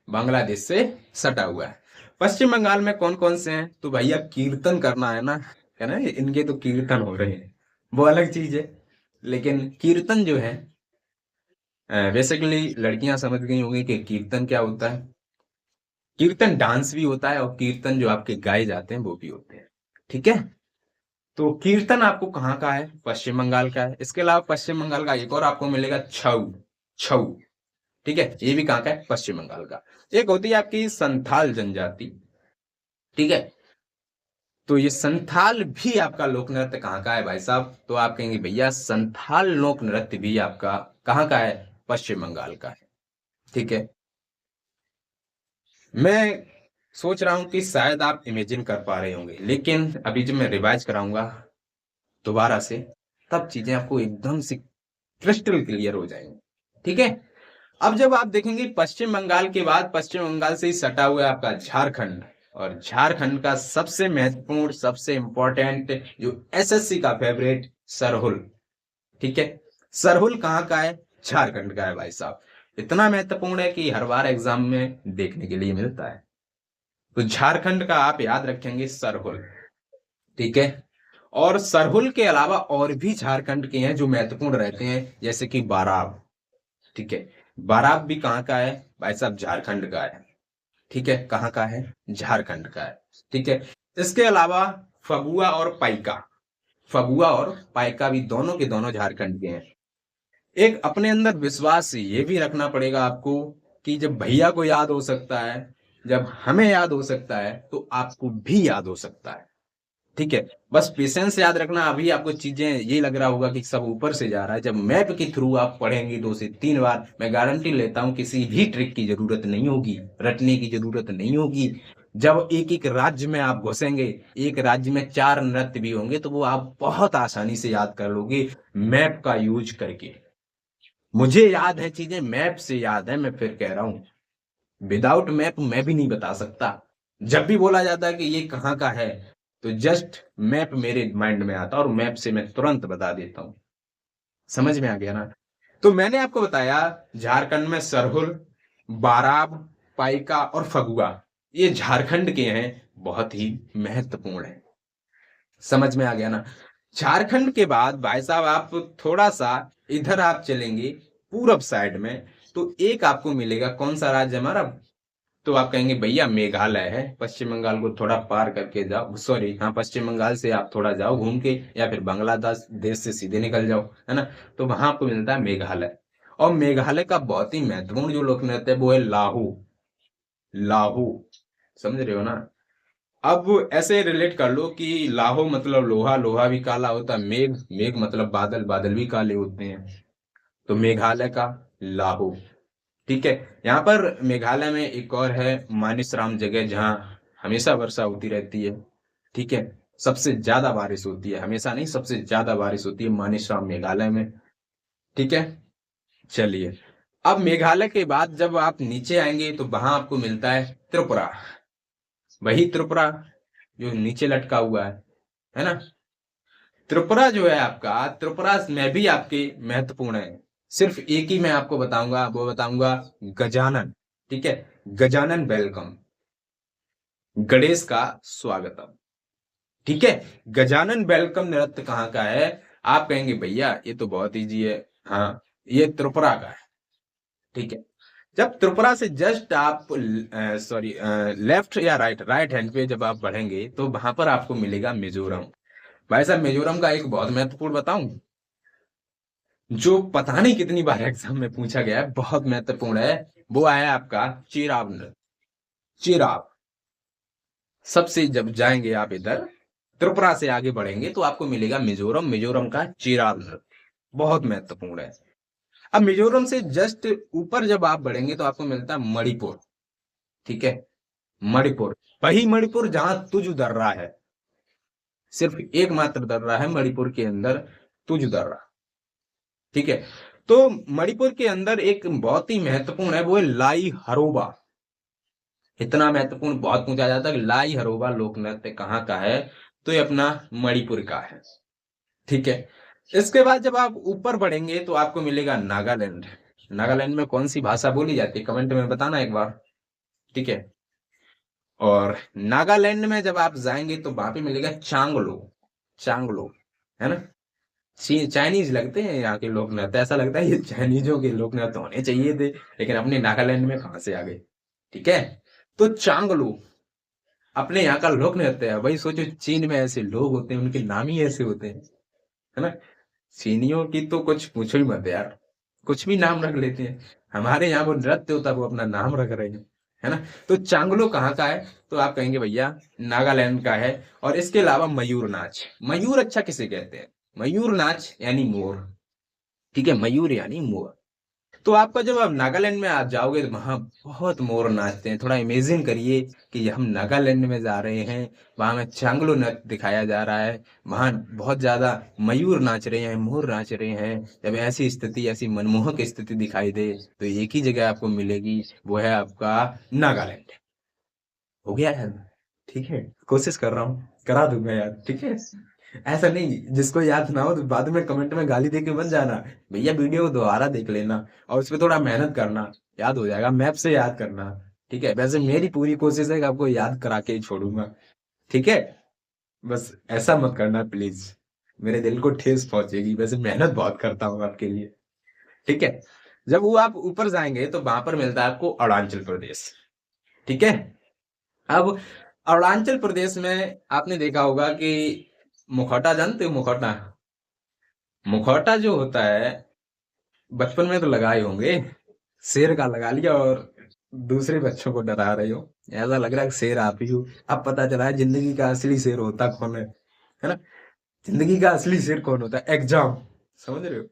बांग्लादेश से सटा हुआ है। पश्चिम बंगाल में कौन कौन से हैं, तो भैया कीर्तन करना है ना, इनके तो कीर्तन हो रहे हैं, वो अलग चीज है। लेकिन कीर्तन जो है, बेसिकली लड़कियां समझ गई होंगी कि कीर्तन क्या होता है। कीर्तन डांस भी होता है और कीर्तन जो आपके गाए जाते हैं वो भी होते हैं। ठीक है, तो कीर्तन आपको कहाँ का है, पश्चिम बंगाल का है। इसके अलावा पश्चिम बंगाल का एक और आपको मिलेगा छऊ। छऊ, ठीक है, ये भी कहाँ का है, पश्चिम बंगाल का। एक होती है आपकी संथाल जनजाति। ठीक है, तो ये संथाल भी आपका लोक नृत्य कहाँ का है भाई साहब, तो आप कहेंगे भैया संथाल लोक नृत्य भी आपका कहाँ का है, पश्चिम बंगाल का है। ठीक है, मैं सोच रहा हूं कि शायद आप इमेजिन कर पा रहे होंगे, लेकिन अभी जब मैं रिवाइज कराऊंगा दोबारा से, तब चीजें आपको एकदम से क्रिस्टल क्लियर हो जाएंगी। ठीक है, अब जब आप देखेंगे पश्चिम बंगाल के बाद, पश्चिम बंगाल से ही सटा हुआ है आपका झारखंड। और झारखंड का सबसे महत्वपूर्ण, सबसे इंपॉर्टेंट, जो एसएससी का फेवरेट, सरहुल। ठीक है, सरहुल कहाँ का है, झारखंड का है भाई साहब। इतना महत्वपूर्ण है कि हर बार एग्जाम में देखने के लिए मिलता है। तो झारखंड का आप याद रखेंगे सरहुल। ठीक है, और सरहुल के अलावा और भी झारखंड के हैं जो महत्वपूर्ण रहते हैं, जैसे कि बाराब। ठीक है, बारात भी कहाँ का है भाई साहब, झारखंड का है। ठीक है, कहाँ का है, झारखंड का है। ठीक है, इसके अलावा फगुआ और पाइका, फगुआ और पाइका भी दोनों के दोनों झारखंड के हैं। एक अपने अंदर विश्वास ये भी रखना पड़ेगा आपको कि जब भैया को याद हो सकता है, जब हमें याद हो सकता है, तो आपको भी याद हो सकता है। ठीक है, बस पेशेंस याद रखना। अभी आपको चीजें ये लग रहा होगा कि सब ऊपर से जा रहा है, जब मैप के थ्रू आप पढ़ेंगे 2 से 3 बार, मैं गारंटी लेता हूँ किसी भी ट्रिक की जरूरत नहीं होगी, रटने की जरूरत नहीं होगी। जब एक एक राज्य में आप घुसेंगे, एक राज्य में 4 नृत्य भी होंगे, तो वो आप बहुत आसानी से याद कर लोगे मैप का यूज करके। मुझे याद है चीजें, मैप से याद है, मैं फिर कह रहा हूँ, विदाउट मैप मैं भी नहीं बता सकता। जब भी बोला जाता है कि ये कहाँ का है, तो जस्ट मैप मेरे माइंड में आता है और मैप से मैं तुरंत बता देता हूँ। समझ में आ गया ना? तो मैंने आपको बताया झारखंड में सरहुल, बाराब, पाइका और फगुआ, ये झारखंड के हैं, बहुत ही महत्वपूर्ण है। समझ में आ गया ना? झारखंड के बाद भाई साहब आप थोड़ा सा इधर आप चलेंगे पूरब साइड में, तो एक आपको मिलेगा, कौन सा राज्य हमारा? तो आप कहेंगे भैया मेघालय है। पश्चिम बंगाल को थोड़ा पार करके जाओ, सॉरी हाँ, पश्चिम बंगाल से आप थोड़ा जाओ घूम के, या फिर बांग्लादेश देश से सीधे निकल जाओ, है ना? तो वहां आपको मिलता है मेघालय। और मेघालय का बहुत ही महत्वपूर्ण जो लोक नृत्य है वो है लाहू। लाहू, समझ रहे हो ना? अब ऐसे रिलेट कर लो कि लाहो मतलब लोहा, लोहा भी काला होता है, मेघ, मेघ मतलब बादल, बादल भी काले होते हैं। तो मेघालय का लाहो, ठीक है। यहाँ पर मेघालय में एक और है मानिसराम जगह, जहाँ हमेशा वर्षा होती रहती है, ठीक है। सबसे ज्यादा बारिश होती है, हमेशा नहीं, सबसे ज्यादा बारिश होती है मानिसराम मेघालय में, ठीक है। चलिए, अब मेघालय के बाद जब आप नीचे आएंगे तो वहां आपको मिलता है त्रिपुरा। वही त्रिपुरा जो नीचे लटका हुआ है ना? त्रिपुरा जो है आपका, त्रिपुरा में भी आपके महत्वपूर्ण है। सिर्फ एक ही मैं आपको बताऊंगा, वो बताऊंगा गजानन, ठीक है। गजानन वेलकम, गणेश का स्वागतम, ठीक है। गजानन वेलकम नृत्य कहाँ का है? आप कहेंगे भैया ये तो बहुत इजी है। हाँ, ये त्रिपुरा का है, ठीक है। जब त्रिपुरा से जस्ट आप सॉरी लेफ्ट या राइट, राइट हैंड पे जब आप बढ़ेंगे तो वहां पर आपको मिलेगा मिजोरम। भाई साहब मिजोरम का एक बहुत महत्वपूर्ण बताऊं, जो पता नहीं कितनी बार एग्जाम में पूछा गया है, बहुत महत्वपूर्ण है, वो आया आपका चिराव नृत्य। चिराव, सबसे जब जाएंगे आप इधर त्रिपुरा से आगे बढ़ेंगे तो आपको मिलेगा मिजोरम, मिजोरम का चिराव नृत्य, बहुत महत्वपूर्ण है। अब मिजोरम से जस्ट ऊपर जब आप बढ़ेंगे तो आपको मिलता है मणिपुर, ठीक है। मणिपुर, वही मणिपुर जहां तुज दर्रा है, सिर्फ एकमात्र दर्रा है मणिपुर के अंदर, तुज दर्रा, ठीक है। तो मणिपुर के अंदर एक बहुत ही महत्वपूर्ण है, वो है लाई हरोबा। इतना महत्वपूर्ण बहुत पूछा जाता है कि लाई हरोबा लोक नृत्य कहाँ का है, तो ये अपना मणिपुर का है, ठीक है। इसके बाद जब आप ऊपर बढ़ेंगे तो आपको मिलेगा नागालैंड। नागालैंड में कौन सी भाषा बोली जाती है, कमेंट में बताना एक बार, ठीक है। और नागालैंड में जब आप जाएंगे तो वहां पे मिलेगा चांगलो। चांगलो, है ना? चाइनीज लगते हैं यहाँ के लोक नृत्य, ऐसा लगता है ये चाइनीजों के लोक नृत्य होने चाहिए थे, लेकिन अपने नागालैंड में कहाँ से आ गए, ठीक है। तो चांगलो अपने यहाँ का लोक नृत्य है। वही सोचो, चीन में ऐसे लोग होते हैं, उनके नाम ही ऐसे होते हैं, है ना? चीनियों की तो कुछ पूछो ही मत यार, कुछ भी नाम रख लेते हैं। हमारे यहाँ वो नृत्य होता है, वो अपना नाम रख रहे हैं, है ना? तो चांगलो कहाँ का है? तो आप कहेंगे भैया नागालैंड का है। और इसके अलावा मयूर नाच, मयूर अच्छा किसे कहते हैं? मयूर नाच यानी मोर, ठीक है, मयूर यानी मोर। तो आपका जब आप नागालैंड में आप जाओगे तो वहां बहुत मोर नाचते हैं। थोड़ा इमेजिन करिए कि हम नागालैंड में जा रहे हैं, वहां में चांगलो नृत्य दिखाया जा रहा है, वहां बहुत ज्यादा मयूर नाच रहे हैं, मोर नाच रहे हैं। जब ऐसी स्थिति, ऐसी मनमोहक स्थिति दिखाई दे तो एक ही जगह आपको मिलेगी, वो है आपका नागालैंड। हो गया यार, ठीक है, कोशिश कर रहा हूँ, करा दूंगा यार, ठीक है। ऐसा नहीं, जिसको याद ना हो तो बाद में कमेंट में गाली दे के मत जाना, भैया वीडियो को दोबारा देख लेना और उसपे थोड़ा मेहनत करना, याद हो जाएगा, मैप से याद करना, ठीक है। वैसे मेरी पूरी कोशिश है कि आपको याद करा के ही छोड़ूंगा, ठीक है। बस ऐसा मत करना प्लीज, मेरे दिल को ठेस पहुंचेगी, वैसे मेहनत बहुत करता हूँ आपके लिए, ठीक है। जब वो आप ऊपर जाएंगे तो वहां पर मिलता है आपको अरुणाचल प्रदेश, ठीक है। अब अरुणाचल प्रदेश में आपने देखा होगा कि मुखौटा, जानते हो मुखौटा? मुखौटा जो होता है, बचपन में तो लगाए होंगे, शेर का लगा लिया और दूसरे बच्चों को डरा रहे हो, ऐसा लग रहा है कि शेर आप ही हो। अब पता चला है जिंदगी का असली शेर होता कौन है, है ना। जिंदगी का असली शेर कौन होता है? एग्जाम। समझ रहे हो?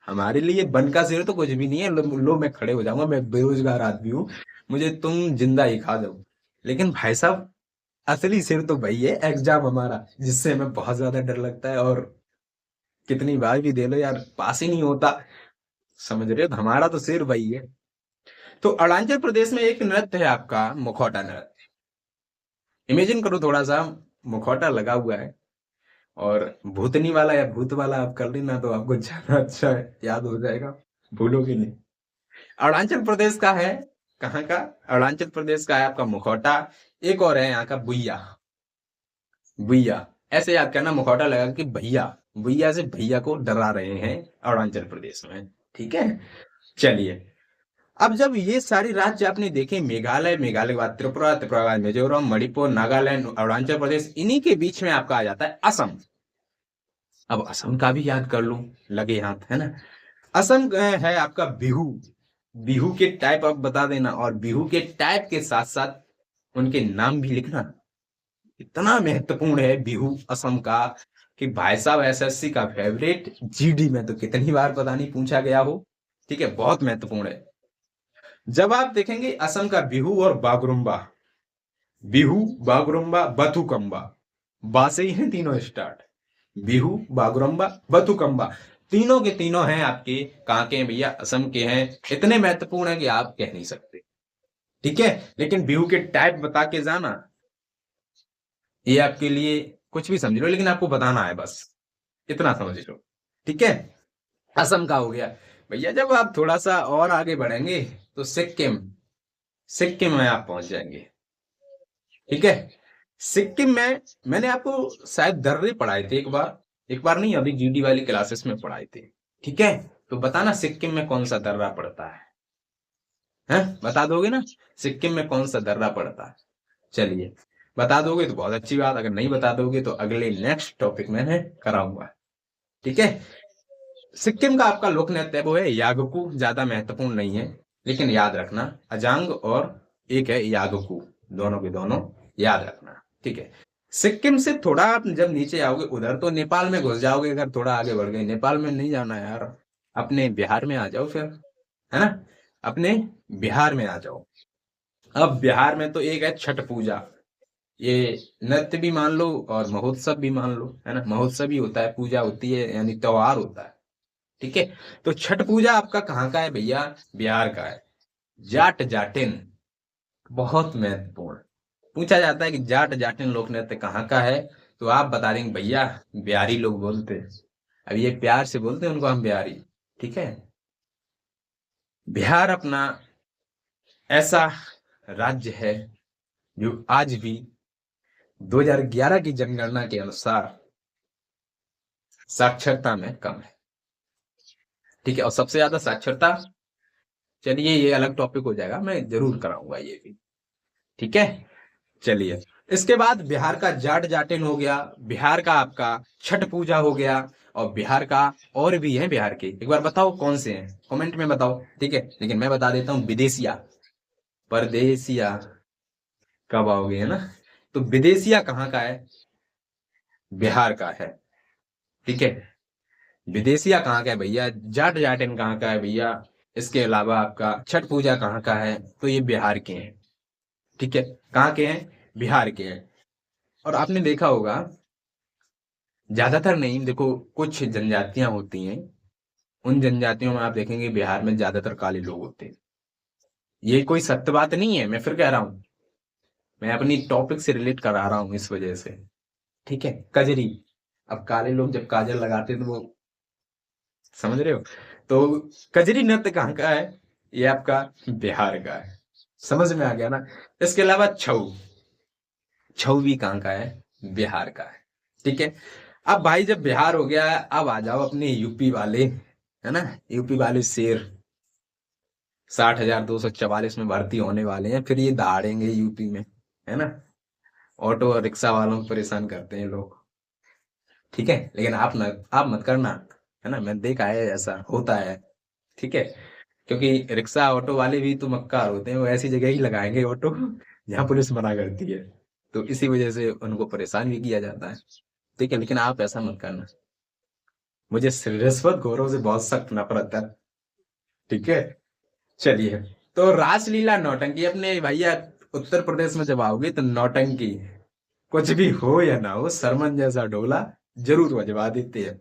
हमारे लिए बन का शेर तो कुछ भी नहीं है। लो मैं खड़े हो जाऊंगा, मैं बेरोजगार आदमी हूँ, मुझे तुम जिंदा ही खा दो। लेकिन भाई साहब, असली शेर तो वही है, एग्जाम हमारा, जिससे हमें बहुत ज्यादा डर लगता है, और कितनी बार भी दे लो यार, पास ही नहीं होता। समझ रहे हो? तो हमारा तो शेर वही है। तो अरुणाचल प्रदेश में एक नृत्य है आपका, मुखौटा नृत्य। इमेजिन करो थोड़ा सा, मुखौटा लगा हुआ है, और भूतनी वाला या भूत वाला आप कर लेना, तो आपको ज्यादा अच्छा है, याद हो जाएगा, भूलोगे नहीं। अरुणाचल प्रदेश का है। कहाँ का? अरुणाचल प्रदेश का है आपका मुखौटा। एक और है यहाँ का, बुइया। बुइया, ऐसे याद करना, मुखौटा लगा कि भैया, बुइया से भैया को डरा रहे हैं अरुणाचल प्रदेश में। ठीक है, चलिए। अब जब ये सारी राज्य आपने देखे, मेघालय के बाद त्रिपुरा, त्रिपुरा के बाद मिजोरम, मणिपुर, नागालैंड, अरुणाचल प्रदेश, इन्हीं के बीच में आपका आ जाता है असम। अब असम का भी याद कर लूं, लगे हाथ, है ना। असम है आपका बिहू। बिहू के टाइप आप बता देना, और बिहू के टाइप के साथ साथ उनके नाम भी लिखना। इतना महत्वपूर्ण है बिहू असम का, कि भाई साहब एसएससी का फेवरेट, जीडी में तो कितनी बार पता नहीं पूछा गया हो। ठीक है, बहुत महत्वपूर्ण है। जब आप देखेंगे असम का बिहू और बागरुम्बा, बिहू, बागरुम्बा, बथुकम्बा, बा से ही है तीनों स्टार्ट। बिहू, बागरुम्बा, बथुकम्बा, तीनों के तीनों हैं आपके, कहाँ के हैं भैया? असम के हैं। इतने महत्वपूर्ण है कि आप कह नहीं सकते। ठीक है, लेकिन बिहू के टाइप बता के जाना, ये आपके लिए कुछ भी समझ लो, लेकिन आपको बताना है बस, इतना समझ लो। ठीक है, असम का हो गया भैया। जब आप थोड़ा सा और आगे बढ़ेंगे, तो सिक्किम, सिक्किम में आप पहुंच जाएंगे। ठीक है, सिक्किम में मैंने आपको शायद दर्रे पढ़ाए थे एक बार, एक बार नहीं, अभी जीडी वाली क्लासेस में पढ़ाए थे। ठीक है, तो बताना सिक्किम में कौन सा दर्रा पड़ता है? बता दोगे ना, सिक्किम में कौन सा दर्रा पड़ता है? चलिए, बता दोगे तो बहुत अच्छी बात, अगर नहीं बता दोगे तो अगले नेक्स्ट टॉपिक में कराऊंगा। ठीक है, सिक्किम का आपका लोक नृत्य वो है यागकू, ज्यादा महत्वपूर्ण नहीं है, लेकिन याद रखना, अजांग और एक है यागकू, दोनों के दोनों याद रखना। ठीक है, सिक्किम से थोड़ा आप जब नीचे आओगे उधर, तो नेपाल में घुस जाओगे। अगर थोड़ा आगे बढ़ गए, नेपाल में नहीं जाना यार, अपने बिहार में आ जाओ फिर, है ना, अपने बिहार में आ जाओ। अब बिहार में तो एक है छठ पूजा, ये नृत्य भी मान लो और महोत्सव भी मान लो, है ना। महोत्सव ही होता है, पूजा होती है, यानी त्योहार होता है। ठीक है, तो छठ पूजा आपका कहाँ का है भैया? बिहार का है। जाट जाटिन, बहुत महत्वपूर्ण, पूछा जाता है कि जाट जाटिन लोक नृत्य कहाँ का है, तो आप बता देंगे भैया बिहारी लोग बोलते हैं। अब ये प्यार से बोलते हैं उनको हम बिहारी। ठीक है, बिहार अपना ऐसा राज्य है जो आज भी 2011 की जनगणना के अनुसार साक्षरता में कम है। ठीक है, और सबसे ज्यादा साक्षरता, चलिए ये अलग टॉपिक हो जाएगा, मैं जरूर कराऊंगा ये भी। ठीक है, चलिए। इसके बाद बिहार का जाट जाटिन हो गया, बिहार का आपका छठ पूजा हो गया, और बिहार का और भी है, बिहार के एक बार बताओ कौन से हैं, कमेंट में बताओ। ठीक है, लेकिन मैं बता देता हूँ, विदेशिया, परदेसिया, कब आओगे, है ना। तो विदेशिया कहाँ का है? बिहार का है। ठीक है, विदेशिया कहाँ का है भैया? जाट जाटिन कहाँ का है भैया? इसके अलावा आपका छठ पूजा कहाँ का है? तो ये बिहार के हैं। ठीक है, कहाँ के हैं? बिहार के हैं। और आपने देखा होगा, ज्यादातर नहीं, देखो कुछ जनजातियां होती हैं, उन जनजातियों में आप देखेंगे बिहार में ज्यादातर काले लोग होते हैं। ये कोई सत्य बात नहीं है, मैं फिर कह रहा हूँ, मैं अपनी टॉपिक से रिलेट करा रहा हूँ इस वजह से। ठीक है, कजरी, अब काले लोग जब काजल लगाते हैं तो वो, समझ रहे हो? तो कजरी नृत्य कहाँ का है? ये आपका बिहार का है। समझ में आ गया ना। इसके अलावा छऊ, छऊ भी कहाँ का है? बिहार का है। ठीक है, अब भाई जब बिहार हो गया, अब आ जाओ अपने यूपी वाले, है ना। यूपी वाले शेर, 60,244 में भर्ती होने वाले हैं, फिर ये दहाड़ेंगे यूपी में, है ना। ऑटो और रिक्शा वालों को परेशान करते हैं लोग। ठीक है, लेकिन आप मत करना, है ना, मैंने देखा है ऐसा होता है। ठीक है, क्योंकि रिक्शा ऑटो वाले भी तो मक्कार होते हैं, वो ऐसी जगह ही लगाएंगे ऑटो जहाँ पुलिस मना करती है, तो इसी वजह से उनको परेशान भी किया जाता है। ठीक है, लेकिन आप ऐसा मत करना। मुझे रिश्वत खोरों से बहुत सख्त नफरत है। ठीक है, चलिए। तो रासलीला नौटंकी अपने भैया उत्तर प्रदेश में जब आओगे तो नौटंकी कुछ भी हो या ना हो, सरमन जैसा ढोला जरूर बजवा देते हैं।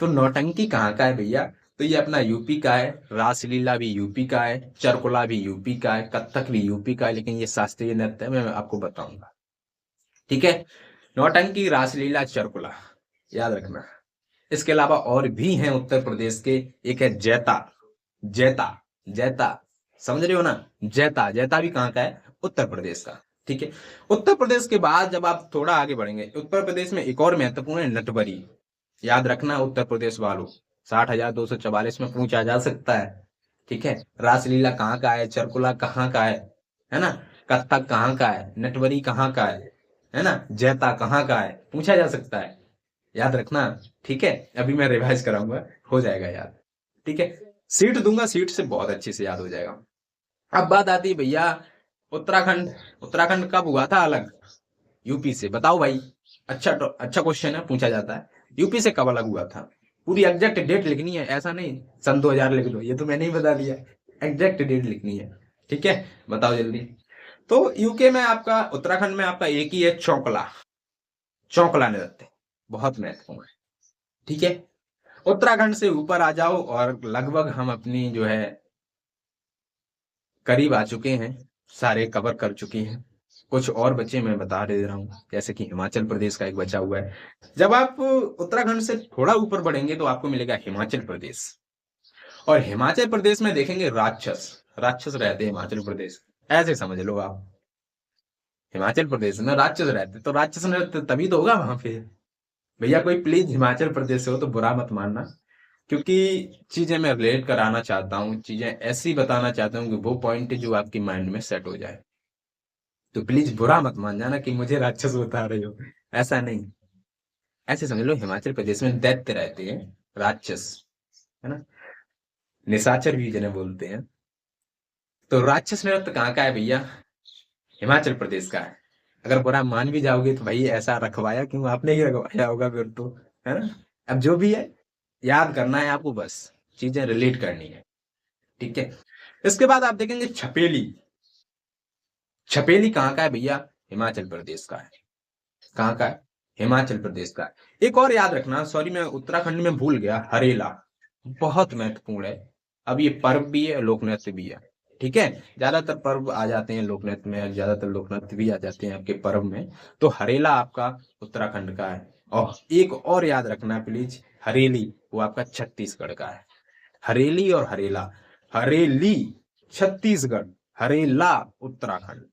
तो नौटंकी कहाँ का है भैया? तो ये अपना यूपी का है, रासलीला भी यूपी का है, चरकुला भी यूपी का है, कथक भी यूपी का है, लेकिन ये शास्त्रीय नृत्य है, मैं आपको बताऊंगा। ठीक है, नौटंकी, रासलीला, चरकुला, याद रखना। इसके अलावा और भी हैं उत्तर प्रदेश के। एक है जैता। जैता, जैता, समझ रहे हो ना? जैता, जैता भी कहाँ का है? उत्तर प्रदेश का। ठीक है, उत्तर प्रदेश के बाद जब आप थोड़ा आगे बढ़ेंगे, उत्तर प्रदेश में एक और महत्वपूर्ण है नटबरी। याद रखना उत्तर प्रदेश वालों, 60,244 में पूछा जा सकता है। ठीक है, रासलीला कहाँ का है, चरकुला कहाँ का है ना? कथक कहाँ का है, नटवरी कहाँ का है ना? जैता कहाँ का है, पूछा जा सकता है। याद रखना। ठीक है, अभी मैं रिवाइज कराऊंगा, हो जाएगा याद। ठीक है, सीट दूंगा, सीट से बहुत अच्छे से याद हो जाएगा। अब बात आती है भैया उत्तराखंड। उत्तराखंड कब हुआ था अलग यूपी से? बताओ भाई। अच्छा क्वेश्चन है, पूछा जाता है। यूपी से कब अलग हुआ था? पूरी एग्जैक्ट डेट लिखनी है, ऐसा नहीं सन 2000 लिख दो, ये तो मैंने ही बता दिया। एग्जैक्ट डेट लिखनी है। ठीक है, बताओ जल्दी। तो यूके में आपका, उत्तराखंड में आपका एक ही है, चौकला। चौकला नृत्य बहुत महत्वपूर्ण है। ठीक है, उत्तराखंड से ऊपर आ जाओ और लगभग हम अपनी जो है करीब आ चुके हैं, सारे कवर कर चुके हैं। कुछ और बच्चे मैं बता दे रहा हूँ, जैसे कि हिमाचल प्रदेश का एक बचा हुआ है। जब आप उत्तराखंड से थोड़ा ऊपर बढ़ेंगे तो आपको मिलेगा हिमाचल प्रदेश। और हिमाचल प्रदेश में देखेंगे राक्षस। राक्षस रहते हैं हिमाचल प्रदेश, ऐसे समझ लो आप। हिमाचल प्रदेश में राक्षस रहते, तो राक्षस नृत्य तभी तो होगा वहां पे। भैया कोई प्लीज हिमाचल प्रदेश से हो तो बुरा मत मानना, क्योंकि चीजें मैं रिलेट कराना चाहता हूँ, चीजें ऐसी बताना चाहता हूँ कि वो पॉइंट जो आपकी माइंड में सेट हो जाए। तो प्लीज बुरा मत मान जाना कि मुझे राक्षस बता रहे हो, ऐसा नहीं। ऐसे समझ लो हिमाचल प्रदेश में दैत्य रहते हैं, राक्षस, है ना? निशाचर भी जिन्हें बोलते हैं। तो राक्षस नृत्य कहाँ का है भैया? हिमाचल प्रदेश का है। अगर बुरा मान भी जाओगे तो भाई ऐसा रखवाया क्यों? आपने ही रखवाया होगा फिर तो, है ना? अब जो भी है, याद करना है आपको, बस चीजें रिलेट करनी है। ठीक है, इसके बाद आप देखेंगे छपेली। छपेली कहाँ का है भैया? हिमाचल प्रदेश का है। कहाँ का है? हिमाचल प्रदेश का है। एक और याद रखना, सॉरी मैं उत्तराखंड में भूल गया, हरेला बहुत महत्वपूर्ण है। अब ये पर्व भी है, लोक नृत्य भी है। ठीक है, ज्यादातर पर्व आ जाते हैं लोक नृत्य में, ज्यादातर लोक नृत्य भी आ जाते हैं आपके पर्व में। तो हरेला आपका उत्तराखंड का है। और एक और याद रखना प्लीज, हरेली वो आपका छत्तीसगढ़ का है। हरेली और हरेला, हरेली छत्तीसगढ़, हरेला उत्तराखंड।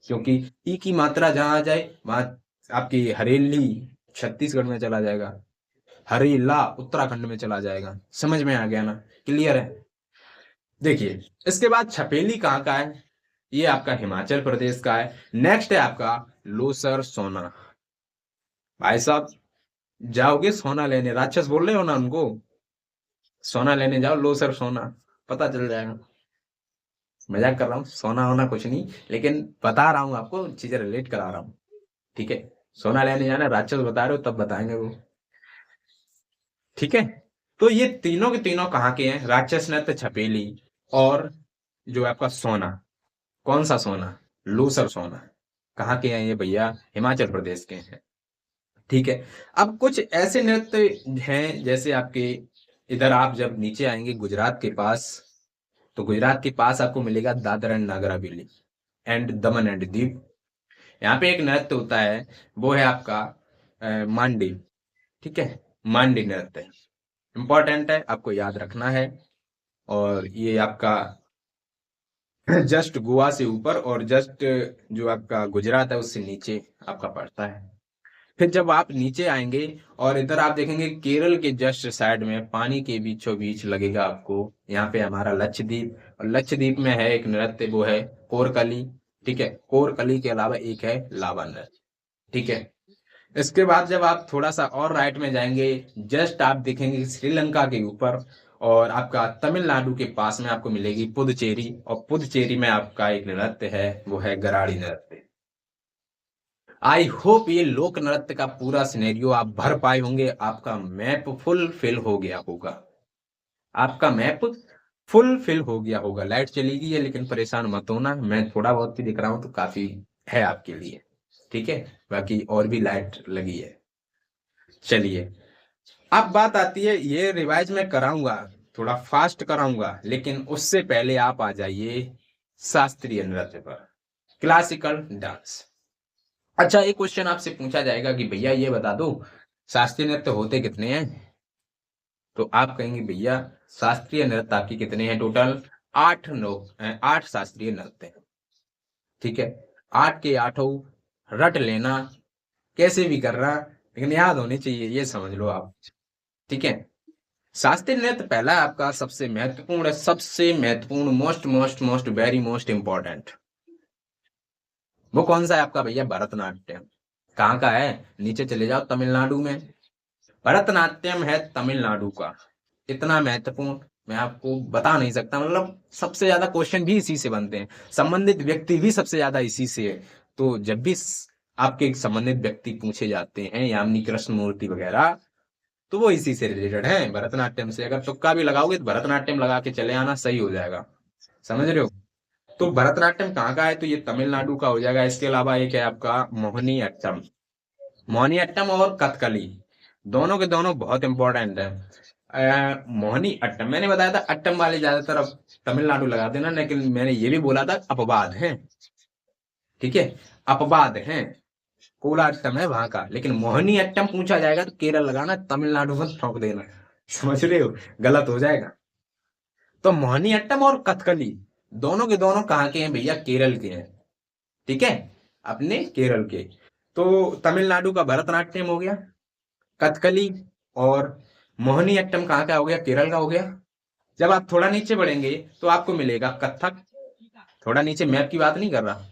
क्योंकि ई की मात्रा जहां आ जाए वहां आपकी हरेली छत्तीसगढ़ में चला जाएगा, हरेला उत्तराखंड में चला जाएगा। समझ में आ गया ना? क्लियर है? देखिए, इसके बाद छपेली कहाँ का है? ये आपका हिमाचल प्रदेश का है। नेक्स्ट है आपका लोसर सोना। भाई साहब, जाओगे सोना लेने, राक्षस बोल रहे हो ना उनको, सोना लेने जाओ, लोसर सोना, पता चल जाएगा। मजाक कर रहा हूँ, सोना होना कुछ नहीं, लेकिन बता रहा हूँ आपको, चीजें रिलेट करा रहा हूँ। ठीक है, सोना लेने जाना, राक्षस बता रहे हो तब बताएंगे वो। ठीक है, तो ये तीनों के तीनों कहाँ के हैं? राक्षस नृत्य, छपेली और जो आपका सोना। कौन सा सोना? लूसर सोना। कहाँ के हैं ये भैया? हिमाचल प्रदेश के हैं। ठीक है, अब कुछ ऐसे नृत्य हैं जैसे आपके इधर, आप जब नीचे आएंगे गुजरात के पास, तो गुजरात के पास आपको मिलेगा Dadar and Nagar Haveli and Daman and Diu. यहाँ पे एक नृत्य होता है, वो है आपका मांडी। ठीक है, मांडी नृत्य इंपॉर्टेंट है, आपको याद रखना है। और ये आपका जस्ट गोवा से ऊपर और जस्ट जो आपका गुजरात है उससे नीचे आपका पड़ता है। फिर जब आप नीचे आएंगे और इधर आप देखेंगे केरल के जस्ट साइड में पानी के बीचों बीच लगेगा आपको, यहाँ पे हमारा लक्षद्वीप। और लक्षद्वीप में है एक नृत्य, वो है कोरकली। ठीक है, कोरकली के अलावा एक है लावा नृत्य। ठीक है, इसके बाद जब आप थोड़ा सा और राइट में जाएंगे, जस्ट आप देखेंगे श्रीलंका के ऊपर और आपका तमिलनाडु के पास में आपको मिलेगी पुदुचेरी। और पुदुचेरी में आपका एक नृत्य है, वो है गराड़ी नृत्य। आई होप ये लोक नृत्य का पूरा सिनेरियो आप भर पाए होंगे, आपका मैप फुल फिल हो गया होगा, आपका मैप फुल फिल हो गया होगा। लाइट चली गई है लेकिन परेशान मत होना, मैं थोड़ा बहुत भी दिख रहा हूँ तो काफी है आपके लिए, ठीक है। बाकी और भी लाइट लगी है। चलिए, अब बात आती है, ये रिवाइज मैं कराऊंगा, थोड़ा फास्ट कराऊंगा, लेकिन उससे पहले आप आ जाइए शास्त्रीय नृत्य पर, क्लासिकल डांस। अच्छा, एक क्वेश्चन आपसे पूछा जाएगा कि भैया ये बता दो शास्त्रीय नृत्य होते कितने हैं, तो आप कहेंगे भैया शास्त्रीय नृत्य आपके कितने हैं टोटल, 8 शास्त्रीय नृत्य हैं, ठीक है। 8 के आठों रट लेना, कैसे भी करना, लेकिन याद होनी चाहिए, ये समझ लो आप, ठीक है। शास्त्रीय नृत्य पहला आपका सबसे महत्वपूर्ण है, सबसे महत्वपूर्ण, most most most very most important, वो कौन सा है आपका भैया, भरतनाट्यम। कहाँ का है, नीचे चले जाओ, तमिलनाडु में भरतनाट्यम है, तमिलनाडु का। इतना महत्वपूर्ण मैं आपको बता नहीं सकता, मतलब सबसे ज्यादा क्वेश्चन भी इसी से बनते हैं, संबंधित व्यक्ति भी सबसे ज्यादा इसी से है। तो जब भी आपके संबंधित व्यक्ति पूछे जाते हैं, यामिनी कृष्ण मूर्ति वगैरह, तो वो इसी से रिलेटेड है, भरतनाट्यम से। अगर तुक्का भी लगाओगे तो भरतनाट्यम लगा के चले आना, सही हो जाएगा, समझ रहे हो। तो भरतनाट्यम कहाँ का है, तो ये तमिलनाडु का हो जाएगा। इसके अलावा एक है आपका मोहिनी अट्टम, मोहिनी अट्टम और कथकली, दोनों के दोनों बहुत इंपॉर्टेंट है। मोहिनी अट्टम मैंने बताया था, अट्टम वाले ज्यादातर अब तमिलनाडु लगा देना, लेकिन मैंने ये भी बोला था अपवाद है, ठीक है, अपवाद है, कोलाट्टम है वहां का, लेकिन मोहिनी अट्टम पूछा जाएगा तो केरल लगाना, तमिलनाडु में ठोक देना, समझ रहे हो, गलत हो जाएगा। तो मोहिनी अट्टम और कथकली दोनों के दोनों कहाँ के हैं भैया, केरल के हैं, ठीक है, अपने केरल के। तो तमिलनाडु का भरतनाट्यम हो गया, कथकली और मोहिनी अट्टम कहाँ का हो गया, केरल का हो गया। जब आप थोड़ा नीचे बढ़ेंगे तो आपको मिलेगा कथक, थोड़ा नीचे, मैप की बात नहीं कर रहा,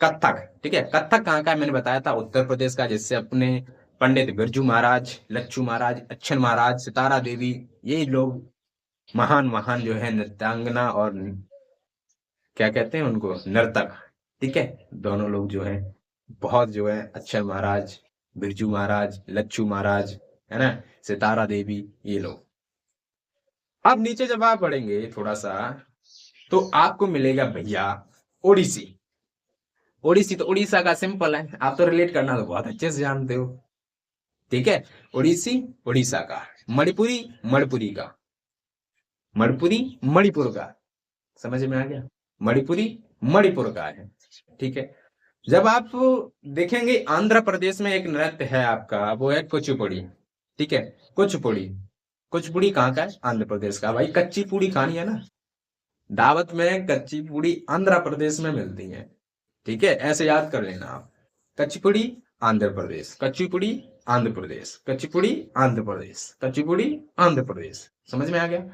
कथक, ठीक है। कथक कहाँ का है, मैंने बताया था उत्तर प्रदेश का, जिससे अपने पंडित बिरजू महाराज, लच्छू महाराज, अच्छन महाराज, सितारा देवी, ये लोग महान महान जो है नृत्यांगना और क्या कहते हैं उनको, नर्तक, ठीक है, दोनों लोग जो है बहुत जो है, अच्छन महाराज, बिरजू महाराज, लच्छू महाराज, है ना, सितारा देवी, ये लोग। अब नीचे जब आप बढ़ेंगे थोड़ा सा तो आपको मिलेगा भैया ओडिसी। ओडिसी तो उड़ीसा का, सिंपल है, आप तो रिलेट करना तो बहुत अच्छे से जानते हो, ठीक है। ओडिसी उड़ीसा का, मणिपुरी मणिपुरी का, मणिपुरी मणिपुर का, समझ में आ गया, मणिपुरी मणिपुर का है, ठीक है। जब आप देखेंगे आंध्र प्रदेश में एक नृत्य है आपका, वो है कुचिपुड़ी, ठीक है, कुचिपुड़ी। कुचिपुड़ी कहाँ का है, आंध्र प्रदेश का। भाई कच्ची पूड़ी खानी है ना, दावत में कच्ची पूड़ी आंध्र प्रदेश में मिलती है, ठीक है, ऐसे याद कर लेना आप। कच्चीपुड़ी आंध्र प्रदेश, कच्चीपुड़ी आंध्र प्रदेश, कच्चीपुड़ी आंध्र प्रदेश, कच्चीपुड़ी आंध्र प्रदेश, समझ में आ गया।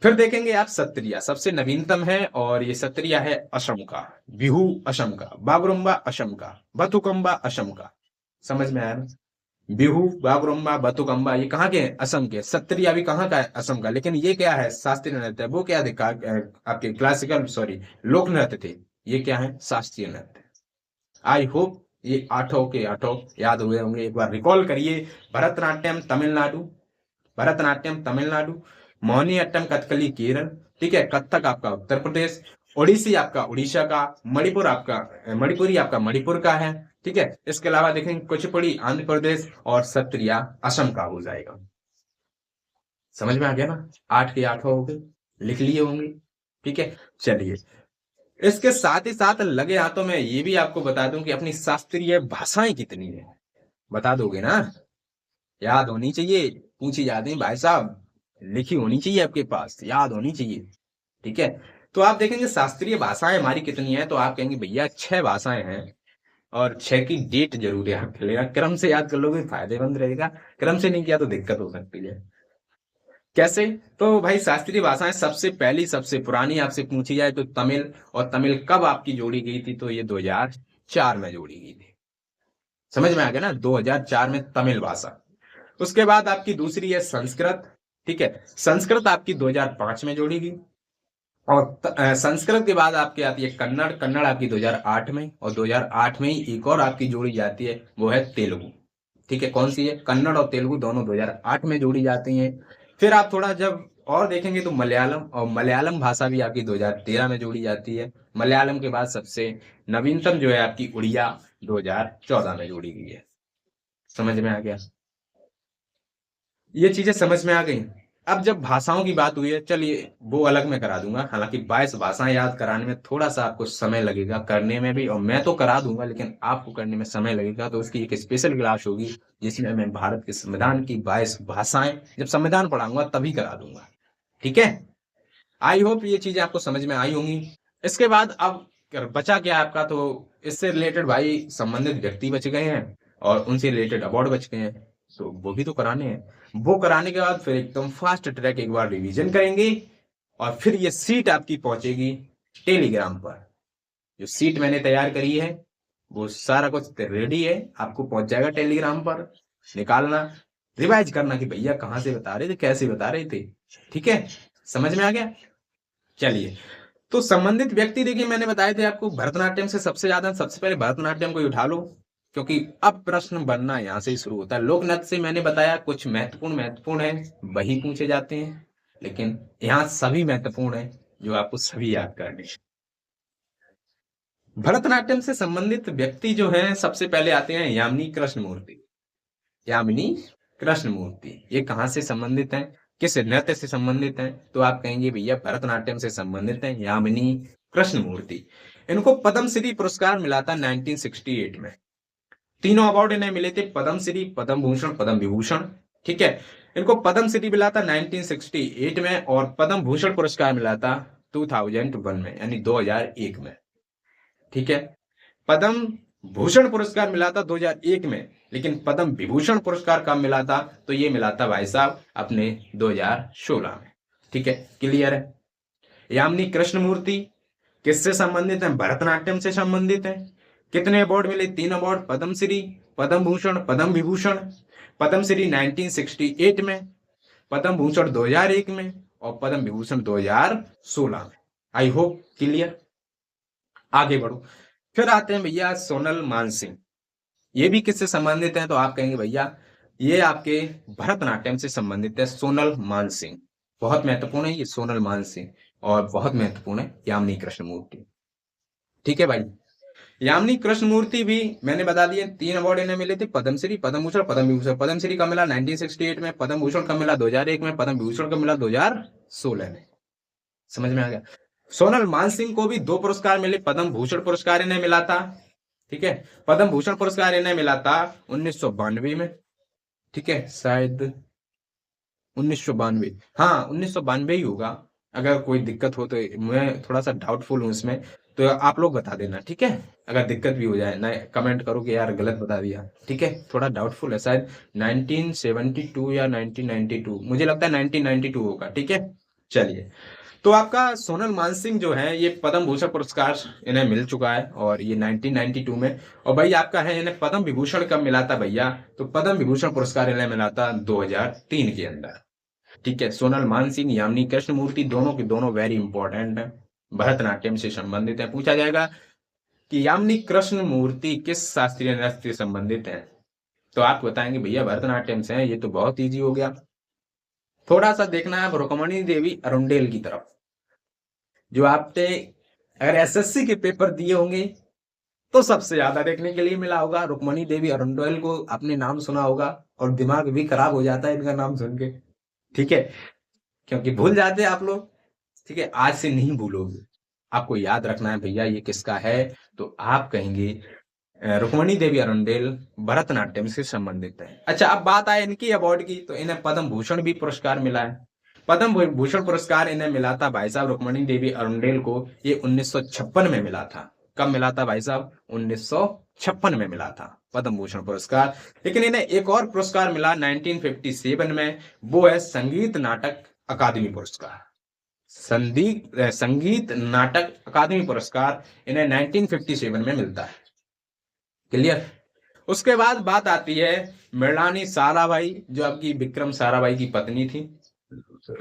फिर देखेंगे आप सत्रिया, सबसे नवीनतम है, और ये सत्रिया है असम का, बिहू असम का, बागरुम्बा असम का, बथुकम्बा असम का, समझ में आया ना। बिहू, बागरुम्बा, बथुकम्बा ये कहाँ के हैं, असम के। सत्रिया भी कहाँ का है, असम का। लेकिन ये क्या है, शास्त्रीय नृत्य है। वो क्या थे, आपके क्लासिकल, सॉरी, लोक नृत्य थे, ये क्या है, शास्त्रीय नृत्य। आई होप ये आठों के आठों याद हुए होंगे। एक बार रिकॉल करिए, भरतनाट्यम तमिलनाडु, भरतनाट्यम तमिलनाडु, मोहिनी अट्टम कथकली केरल, ठीक है, कथक आपका उत्तर प्रदेश, ओडिसी आपका उड़ीसा का, मणिपुर आपका मणिपुरी आपका मणिपुर का है, ठीक है। इसके अलावा देखेंगे कुचिपुड़ी आंध्र प्रदेश, और सत्रिया असम का हो जाएगा। समझ में आ गया ना, 8 के 8 हो गए, लिख लिए होंगे, ठीक है। चलिए, इसके साथ ही साथ लगे हाथों में ये भी आपको बता दूं कि अपनी शास्त्रीय भाषाएं कितनी है, बता दोगे ना, याद होनी चाहिए, पूछी जाती है भाई साहब, लिखी होनी चाहिए आपके पास, याद होनी चाहिए, ठीक है। तो आप देखेंगे शास्त्रीय भाषाएं हमारी कितनी है, तो आप कहेंगे भैया 6 भाषाएं हैं, और 6 की डेट जरूर याद कर लेना, क्रम से याद कर लोगे फायदेमंद रहेगा, क्रम से नहीं किया तो दिक्कत हो सकती है। कैसे, तो भाई शास्त्रीय भाषाएं सबसे पहली, सबसे पुरानी आपसे पूछी जाए तो तमिल, और तमिल कब आपकी जोड़ी गई थी, तो ये 2004 में जोड़ी गई थी, समझ में आ गया ना, 2004 में तमिल भाषा। उसके बाद आपकी दूसरी है संस्कृत, ठीक है, संस्कृत आपकी 2005 में जोड़ी गई। और संस्कृत के बाद आपकी आती है कन्नड़। कन्नड़ आपकी 2008 में, और 2008 में ही एक और आपकी जोड़ी जाती है, वो है तेलुगु। ठीक है, कौन सी है? कन्नड़ और तेलुगु दोनों 2008 में जोड़ी जाती हैं। फिर आप थोड़ा जब और देखेंगे तो मलयालम, और मलयालम भाषा भी आपकी 2013 में जोड़ी जाती है। मलयालम के बाद सबसे नवीनतम जो है आपकी उड़िया 2014 में जोड़ी गई है। समझ में आ गया? ये चीजें समझ में आ गई। अब जब भाषाओं की बात हुई है, चलिए वो अलग मैं करा दूंगा। हालांकि 22 भाषाएं याद कराने में थोड़ा सा आपको समय लगेगा, करने में भी, और मैं तो करा दूंगा लेकिन आपको करने में समय लगेगा। तो उसकी एक स्पेशल क्लास होगी जिसमें मैं भारत के संविधान की 22 भाषाएं जब संविधान पढ़ाऊंगा तभी करा दूंगा। ठीक है, आई होप ये चीजें आपको समझ में आई होंगी। इसके बाद अब बचा क्या आपका? तो इससे रिलेटेड भाई संबंधित व्यक्ति बच गए हैं, और उनसे रिलेटेड अवार्ड बच गए हैं, तो वो भी तो कराने हैं। वो कराने के बाद फिर एकदम फास्ट ट्रैक एक बार रिवीजन करेंगे, और फिर ये सीट आपकी पहुंचेगी टेलीग्राम पर। जो सीट मैंने तैयार करी है वो सारा कुछ रेडी है, आपको पहुंच जाएगा टेलीग्राम पर। निकालना, रिवाइज करना कि भैया कहाँ से बता रहे थे, कैसे बता रहे थे। ठीक है, समझ में आ गया? चलिए, तो संबंधित व्यक्ति देखिए मैंने बताए थे आपको भरतनाट्यम से सबसे ज्यादा, सबसे पहले भरतनाट्यम को ही उठा लो, क्योंकि अब प्रश्न बनना यहाँ से ही शुरू होता है। लोक नृत्य से मैंने बताया कुछ महत्वपूर्ण महत्वपूर्ण है, वही पूछे जाते हैं, लेकिन यहाँ सभी महत्वपूर्ण है जो आपको सभी याद करने हैं। भरतनाट्यम से संबंधित व्यक्ति जो है सबसे पहले आते हैं यामिनी कृष्णमूर्ति। यामिनी कृष्णमूर्ति, ये कहाँ से संबंधित है, किस नृत्य से संबंधित है? तो आप कहेंगे भैया भरतनाट्यम से संबंधित है यामिनी कृष्णमूर्ति। इनको पद्मश्री पुरस्कार मिला था 1968 में। तीनों अवार्ड इन्हें मिले थे, पद्मश्री, पद्म भूषण, पद्म विभूषण। ठीक है, इनको पद्मश्री मिला था 1968 में, और पद्म भूषण पुरस्कार मिला था 2001 में, यानी 2001 में। ठीक है, पद्म भूषण पुरस्कार मिला था 2001 में, लेकिन पद्म विभूषण पुरस्कार कब मिला था? तो ये मिला था भाई साहब अपने 2016 में। ठीक है, क्लियर है? यामिनी कृष्णमूर्ति किससे संबंधित है? भरतनाट्यम से संबंधित है। कितने अवार्ड मिले? 3 अवार्ड, पद्मश्री, पद्म भूषण, पद्म विभूषण। पद्मश्री 1968 में, पद्म भूषण 2001 में, और पद्म विभूषण 2016 में। I hope clear. आगे बढ़ो, फिर आते हैं भैया सोनल मानसिंह। ये भी किससे संबंधित है? तो आप कहेंगे भैया ये आपके भरतनाट्यम से संबंधित है, सोनल मानसिंह। बहुत महत्वपूर्ण है ये सोनल मानसिंह, और बहुत महत्वपूर्ण है यामिनी कृष्णमूर्ति। ठीक है भाई, यामिनी कृष्णमूर्ति भी मैंने बता दिए, 3 अवार्ड इन्हें मिले थे, पद्मश्री, पद्म भूषण, पद्म विभूषण। पद्मश्री का मिला 1968 में, पद्म भूषण का मिला 2001 में, पद्म विभूषण का मिला 2016 में। समझ में आ गया? सोनल मानसिंह को भी 2 पुरस्कार मिले, पद्म भूषण पुरस्कार इन्हें मिला था। ठीक है, पद्म भूषण पुरस्कार इन्हें मिला था 1992 में। ठीक है, शायद 1992, हाँ 1992 ही होगा। अगर कोई दिक्कत हो तो मैं थोड़ा सा डाउटफुल हूँ इसमें, तो आप लोग बता देना। ठीक है, अगर दिक्कत भी हो जाए ना, कमेंट करो कि यार गलत बता दिया। ठीक है, थोड़ा डाउटफुल है, शायद 1972 या 1992, मुझे लगता है 1992 होगा। ठीक है, चलिए, तो आपका सोनल मानसिंह जो है ये पद्म भूषण पुरस्कार इन्हें मिल चुका है, और ये 1992 में। और भाई आपका है इन्हें पद्म विभूषण कब मिला था भैया? तो पद्म विभूषण पुरस्कार इन्हें मिला था 2003 के अंदर। ठीक है, सोनल मानसिंह, यामिनी कृष्णमूर्ति दोनों के दोनों वेरी इंपॉर्टेंट है, भरतनाट्यम से संबंधित है। पूछा जाएगा कि यामिनी कृष्णमूर्ति किस शास्त्रीय नृत्य से संबंधित है, तो आप बताएंगे भैया भरतनाट्यम से है। ये तो बहुत ईजी हो गया। थोड़ा सा देखना है रुक्मणी देवी अरुंडेल की तरफ। जो आपने अगर एसएससी के पेपर दिए होंगे तो सबसे ज्यादा देखने के लिए मिला होगा। रुक्मणी देवी अरुंडेल को आपने नाम सुना होगा, और दिमाग भी खराब हो जाता है इनका नाम सुन के। ठीक है, क्योंकि भूल जाते हैं आप लोग। ठीक है, आज से नहीं भूलोगे, आपको याद रखना है भैया ये किसका है। तो आप कहेंगे रुक्मणी देवी अरुंडेल भरतनाट्यम से संबंधित है। अच्छा, अब बात आए इनकी अवार्ड की, तो इन्हें पद्म भूषण भी पुरस्कार मिला है। पद्म भूषण पुरस्कार इन्हें मिला था भाई साहब रुक्मणी देवी अरुंडेल को, ये 1956 में मिला था। कब मिला था भाई साहब? 1956 में मिला था पद्म भूषण पुरस्कार। लेकिन इन्हें एक और पुरस्कार मिला 1957 में, वो है संगीत नाटक अकादमी पुरस्कार। संगीत नाटक अकादमी पुरस्कार इन्हें 1957 में मिलता है। क्लियर? उसके बाद बात आती है मृणालिनी साराभाई, जो आपकी विक्रम साराभाई की पत्नी थी,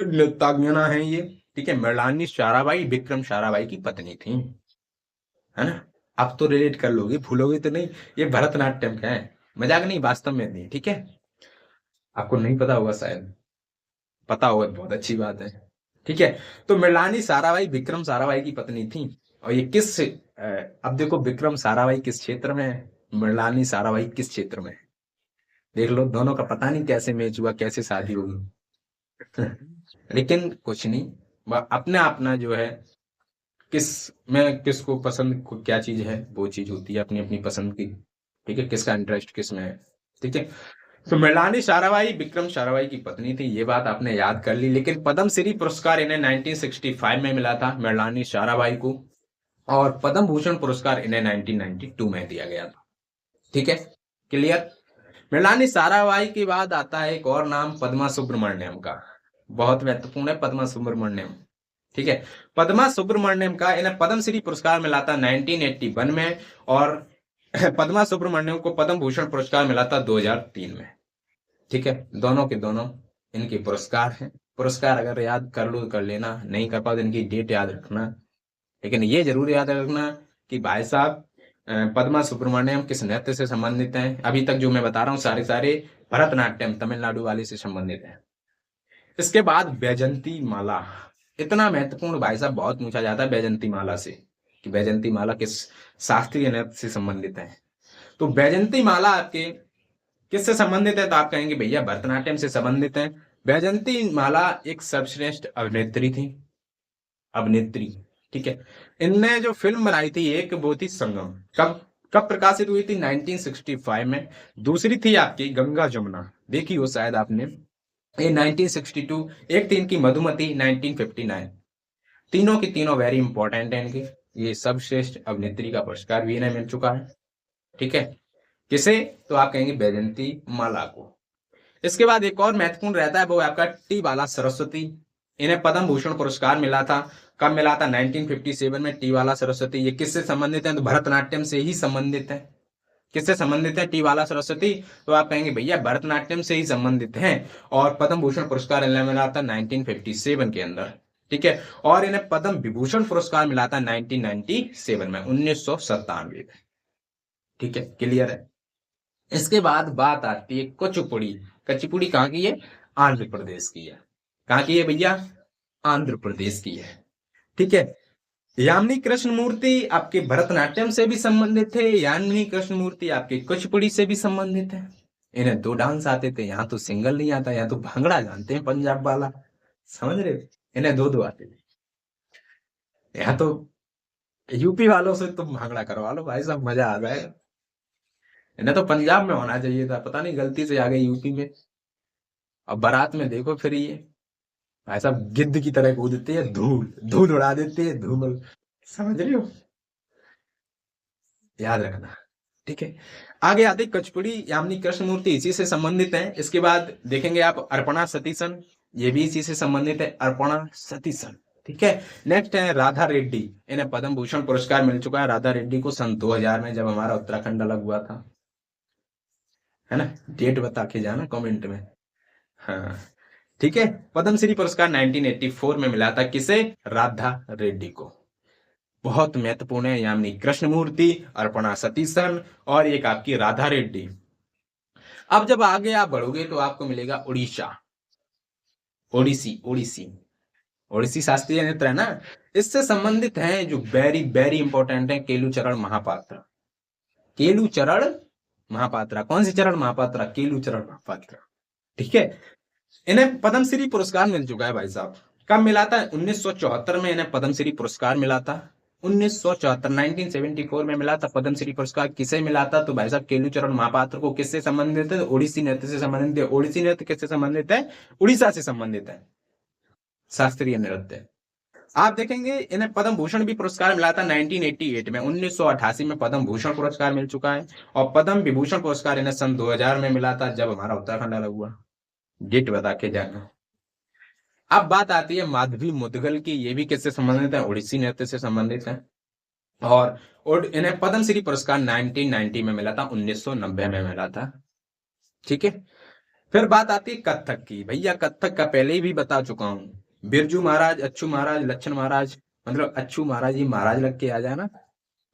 नृत्यांगना है ये। ठीक है, मृणालिनी साराभाई विक्रम साराभाई की पत्नी थी, है ना। आप तो रिलेट कर लोगे, भूलोगे तो नहीं। ये भरतनाट्यम का है, मजाक नहीं, वास्तव में नहीं, ठीक है। आपको नहीं पता होगा शायद, पता होगा बहुत अच्छी बात है, ठीक है। तो मृणालिनी साराभाई विक्रम साराभाई की पत्नी थी। और ये किस अब देखो, विक्रम साराभाई किस क्षेत्र में है, मृणालिनी साराभाई किस क्षेत्र में है, देख लो। दोनों का पता नहीं कैसे मैच हुआ, कैसे शादी होगी। लेकिन कुछ नहीं, अपना अपना जो है, किस में किसको पसंद क्या चीज है, वो चीज होती है अपनी अपनी पसंद की, ठीक है, किसका इंटरेस्ट किस में है, ठीक है। तो मृणालिनी साराभाई विक्रम साराभाई की पत्नी थी, ये बात आपने याद कर ली। लेकिन पद्मश्री पुरस्कार इन्हें 1965 में मिला था मृणालिनी साराभाई को, और पद्म भूषण पुरस्कार इन्हें 1992 में दिया गया था, ठीक है, क्लियर। मृणालिनी साराभाई के बाद आता है एक और नाम, पद्मा सुब्रमण्यम का, बहुत महत्वपूर्ण है पद्मा सुब्रमण्यम, ठीक है। पद्मा सुब्रमण्यम का इन्हें पद्मश्री पुरस्कार मिला था 1981 में, और पद्मा सुब्रमण्यम को पद्म भूषण पुरस्कार मिला था 2003 में, ठीक है। दोनों के दोनों इनके पुरस्कार हैं। पुरस्कार अगर याद कर लो कर लेना, नहीं कर पाओ तो इनकी डेट याद रखना। लेकिन ये जरूर याद रखना कि भाई साहब पद्मा सुब्रमण्यम किस नृत्य से संबंधित हैं। अभी तक जो मैं बता रहा हूँ सारे सारे भरतनाट्यम तमिलनाडु वाले से संबंधित हैं। इसके बाद वैजंती माला, इतना महत्वपूर्ण भाई साहब, बहुत पूछा जाता है वैजंती माला से कि वैजंती माला किस शास्त्रीय नृत्य से संबंधित है। तो वैजंती माला आपके किससे संबंधित है, तो आप कहेंगे भैया भरतनाट्यम से संबंधित है। वैजंती माला एक सर्वश्रेष्ठ अभिनेत्री थी, अभिनेत्री, ठीक है। इनने जो फिल्म बनाई थी एक, वो थी संगम। कब कब प्रकाशित हुई थी, 1965 में। दूसरी थी आपकी गंगा जमुना, देखी हो शायद आपने, ये 1962। एक थी इनकी मधुमती, 1959। तीनों की तीनों वेरी इंपॉर्टेंट है इनकी। ये सर्वश्रेष्ठ अभिनेत्री का पुरस्कार भी इन्हें मिल चुका है, ठीक है। किसे, तो आप कहेंगे बैजंती माला को। इसके बाद एक और महत्वपूर्ण रहता है, वो आपका टी बाला सरस्वती। इन्हें पद्म भूषण पुरस्कार मिला था, कब मिला था, 1957 में। टी बाला सरस्वती ये किससे संबंधित है, तो भरतनाट्यम से ही संबंधित है। किससे संबंधित है टी बाला सरस्वती, तो आप कहेंगे भैया भरतनाट्यम से ही संबंधित हैं। और पद्म भूषण पुरस्कार इन्हें मिला था 1957 के अंदर, ठीक है। और इन्हें पद्म विभूषण पुरस्कार मिला था 1997 में, 1997 में, ठीक है, क्लियर है। इसके बाद बात आती है कुचिपुड़ी। कुचिपुड़ी कहाँ की है, आंध्र प्रदेश की है। कहाँ की है भैया, आंध्र प्रदेश की है, ठीक है। यामिनी कृष्णमूर्ति आपके भरतनाट्यम से भी संबंधित थे, यामिनी कृष्णमूर्ति आपके कुचिपुड़ी से भी संबंधित है। इन्हें दो डांस आते थे, यहाँ तो सिंगल नहीं आता, यहाँ तो भांगड़ा जानते हैं पंजाब वाला, समझ रहे हो। इन्हें दो दो आते थे, यहाँ तो यूपी वालों से तुम भांगड़ा करवा लो भाई साहब, मजा आ जाएगा। इन्हें तो पंजाब में होना चाहिए था, पता नहीं गलती से आ गए यूपी में। अब बारात में देखो फिर ये भाई साहब गिद्ध की तरह कूदते हैं, धूल धूल उड़ा देते हैं, धूल, समझ रहे हो, याद रखना, ठीक है। आगे आते कुचिपुड़ी यामिनी कृष्णमूर्ति इसी से संबंधित है। इसके बाद देखेंगे आप अर्पणा सतीशन, ये भी इसी से संबंधित है, अर्पणा सतीशन, ठीक है। नेक्स्ट है राधा रेड्डी, इन्हें पद्म भूषण पुरस्कार मिल चुका है राधा रेड्डी को सन 2000 में, जब हमारा उत्तराखंड अलग हुआ था, है ना। डेट बता के जाना कमेंट में, हाँ, ठीक है। पद्मश्री पुरस्कार 1984 में मिला था, किसे, राधा रेड्डी को। बहुत महत्वपूर्ण है, यामिनी कृष्णमूर्ति, अर्पणा सतीशन, और एक आपकी राधा रेड्डी। अब जब आगे आप बढ़ोगे तो आपको मिलेगा उड़ीसा, ओडिसी, ओडिसी, ओडिसी शास्त्रीय नृत्य है ना। इससे संबंधित है जो वेरी वेरी इंपॉर्टेंट है, केलुचरण महापात्र। केलुचरण महापात्रा, कौन सी चरण महापात्रा, केलुचरण महापात्रा, ठीक है। इन्हें पद्मश्री पुरस्कार मिल चुका है भाई साहब। कब मिला था, 1974 में इन्हें पद्मश्री पुरस्कार मिला था। 1974, 1974 में मिला था पद्मश्री पुरस्कार। किसे मिला था, तो भाई साहब केलुचरण महापात्र को। किससे संबंधित है, ओडिसी नृत्य से संबंधित है। ओडिसी नृत्य किससे संबंधित है, उड़ीसा से संबंधित है, शास्त्रीय नृत्य। आप देखेंगे इन्हें पद्म भूषण भी पुरस्कार मिला था 1988 में। 1988 में पद्म भूषण पुरस्कार मिल चुका है, और पद्म विभूषण पुरस्कार इन्हें सन 2000 में मिला था, जब हमारा उत्तराखंड अलग हुआ। डेट बता के जाना। अब बात आती है माधवी मुदगल की, ये भी किससे संबंधित है, उड़ीसी नृत्य से संबंधित है। और इन्हें पद्मश्री पुरस्कार 1990 में मिला था, 1990 में मिला था, ठीक है। फिर बात आती है कथक की। भैया कथक का पहले ही भी बता चुका हूं, बिरजू महाराज, अच्छू महाराज, लच्छन महाराज, मतलब अच्छू महाराज ही महाराज लग के आ जाए ना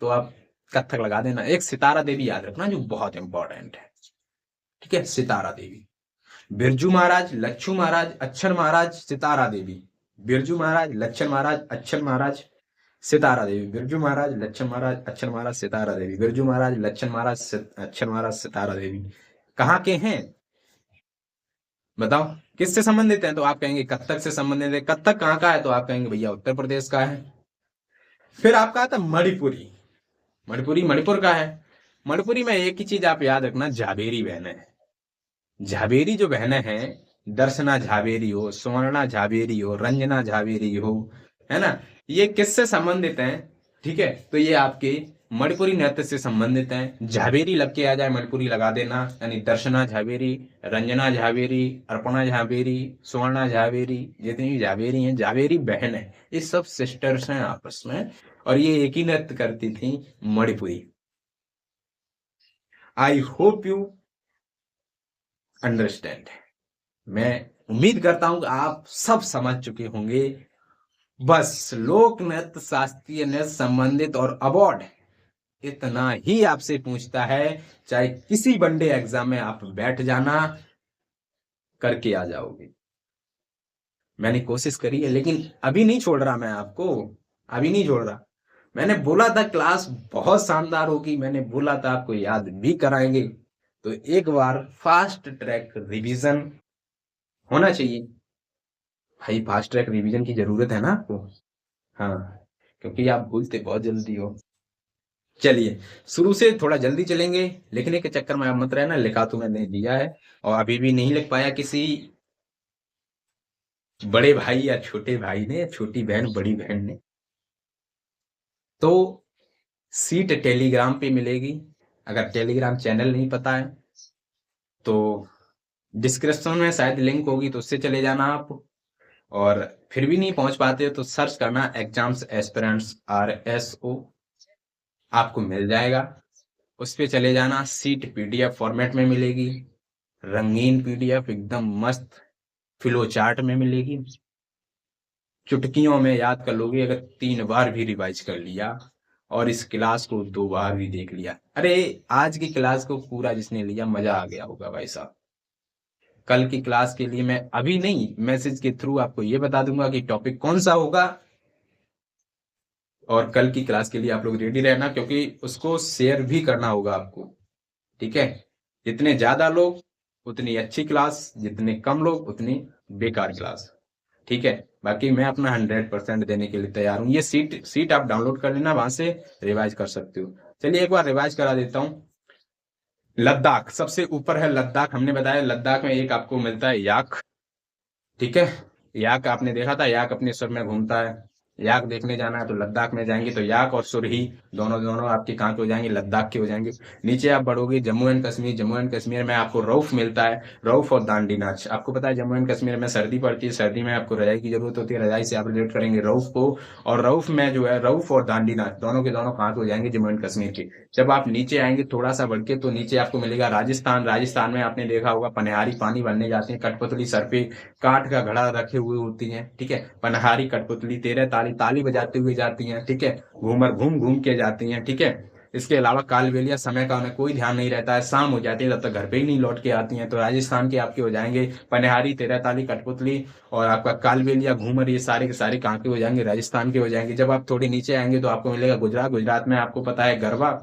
तो आप कत्थक लगा देना। एक सितारा देवी याद रखना जो बहुत इंपॉर्टेंट है, ठीक है, सितारा देवी। बिरजू महाराज, लच्छू महाराज, अच्छन महाराज, सितारा देवी। बिरजू महाराज, लच्छन महाराज, अच्छन महाराज, सितारा देवी। बिरजू महाराज, लच्छन महाराज, अच्छन महाराज, सितारा देवी। बिरजू महाराज, लच्छन महाराज, अच्छन महाराज, सितारा देवी। कहाँ के हैं बताओ, किससे संबंधित हैं? तो आप कहेंगे कत्थक से संबंधित है। कत्थक कहाँ का है? तो आप कहेंगे भैया उत्तर प्रदेश का है। फिर आपका आता मणिपुरी। मणिपुरी मणिपुर का है। मणिपुरी में एक ही चीज आप याद रखना, झाबेरी बहनें हैं। झाबेरी जो बहनें हैं, दर्शना झाबेरी हो, स्वर्णा झाबेरी हो, रंजना झाबेरी हो, है ना, ये किससे संबंधित हैं? ठीक है, तो ये आपके मणिपुरी नृत्य से संबंधित हैं। झाबेरी लग के आ जाए, मणिपुरी लगा देना, यानी दर्शना झाबेरी, रंजना झाबेरी, अर्पणा झाबेरी, स्वर्णा झाबेरी, जितनी भी झाबेरी हैं, झाबेरी बहन है, ये सब सिस्टर्स हैं आपस में, और ये एक ही नृत्य करती थी, Manipuri. I hope you understand. मैं उम्मीद करता हूं कि आप सब समझ चुके होंगे। बस लोक नृत्य, शास्त्रीय नृत्य संबंधित और अवार्ड इतना ही आपसे पूछता है, चाहे किसी वनडे एग्जाम में आप बैठ जाना, करके आ जाओगे। मैंने कोशिश करी है, लेकिन अभी नहीं छोड़ रहा मैं आपको, अभी नहीं छोड़ रहा। मैंने बोला था क्लास बहुत शानदार होगी, मैंने बोला था आपको याद भी कराएंगे, तो एक बार फास्ट ट्रैक रिवीजन होना चाहिए भाई। फास्ट ट्रैक रिवीजन की जरूरत है ना आपको, हाँ, क्योंकि आप भूलते बहुत जल्दी हो। चलिए शुरू से थोड़ा जल्दी चलेंगे, लिखने के चक्कर में आप मत रहना, लिखा तो मैंने दिया है, और अभी भी नहीं लिख पाया किसी बड़े भाई या छोटे भाई ने, छोटी बहन बड़ी बहन ने, तो सीट टेलीग्राम पे मिलेगी। अगर टेलीग्राम चैनल नहीं पता है तो डिस्क्रिप्शन में शायद लिंक होगी, तो उससे चले जाना आप। और फिर भी नहीं पहुंच पाते हो तो सर्च करना एग्जाम्स एस्पिरेंट्स RSO, आपको मिल जाएगा। उस पे चले जाना, सीट PDF फॉर्मेट में मिलेगी, रंगीन PDF एकदम मस्त फ्लो चार्ट में मिलेगी। चुटकियों में याद कर लोगे अगर 3 बार भी रिवाइज कर लिया और इस क्लास को 2 बार भी देख लिया। अरे आज की क्लास को पूरा जिसने लिया मजा आ गया होगा भाई साहब। कल की क्लास के लिए मैं अभी नहीं, मैसेज के थ्रू आपको ये बता दूंगा कि टॉपिक कौन सा होगा, और कल की क्लास के लिए आप लोग रेडी रहना, क्योंकि उसको शेयर भी करना होगा आपको, ठीक है। जितने ज्यादा लोग उतनी अच्छी क्लास, जितने कम लोग उतनी बेकार क्लास, ठीक है। बाकी मैं अपना 100% देने के लिए तैयार हूँ। ये सीट आप डाउनलोड कर लेना, वहां से रिवाइज कर सकते हो। चलिए एक बार रिवाइज करा देता हूँ। लद्दाख सबसे ऊपर है, लद्दाख हमने बताया। लद्दाख में एक आपको मिलता है याक, ठीक है। याक आपने देखा था, याक अपने स्वर में घूमता है। याक देखने जाना है तो लद्दाख में जाएंगे तो याक और सुरही दोनों दोनों आपके कहाँ के हो जाएंगे, लद्दाख के हो जाएंगे। नीचे आप बढ़ोगे जम्मू एंड कश्मीर, जम्मू एंड कश्मीर में आपको रऊफ मिलता है, रऊफ और दांडी नाच। आपको पता है जम्मू एंड कश्मीर में सर्दी पड़ती है, सर्दी में आपको रजाई की जरूरत होती है, रजाई से आप रिलेट करेंगे रऊफ को। और रऊफ में जो है रऊफ और दांडी नाच दोनों के दोनों कहाँ के हो जाएंगे, जम्मू एंड कश्मीर के। जब आप नीचे आएंगे थोड़ा सा बढ़ के तो नीचे आपको मिलेगा राजस्थान। राजस्थान में आपने देखा होगा पनिहारी पानी भरने जाते हैं, कठपुतली सर पे काठ का घड़ा रखे हुए होती हैं, ठीक है। पनहारी कठपुतली 13 ताली ताली बजाते हुए जाती हैं, ठीक है। घूमर घूम घूम के जाती हैं, ठीक है। इसके अलावा कालबेलिया समय का उन्हें कोई ध्यान नहीं रहता है, शाम हो जाती है तब तक घर पे ही नहीं लौट के आती हैं। तो राजस्थान के आपके हो जाएंगे पनहारी, 13 ताली, कठपुतली और आपका कालबेलिया, घूमर, ये सारे के सारे कहाँ के हो जाएंगे, राजस्थान के हो जाएंगे। जब आप थोड़ी नीचे आएंगे तो आपको मिलेगा गुजरात। गुजरात में आपको पता है गरबा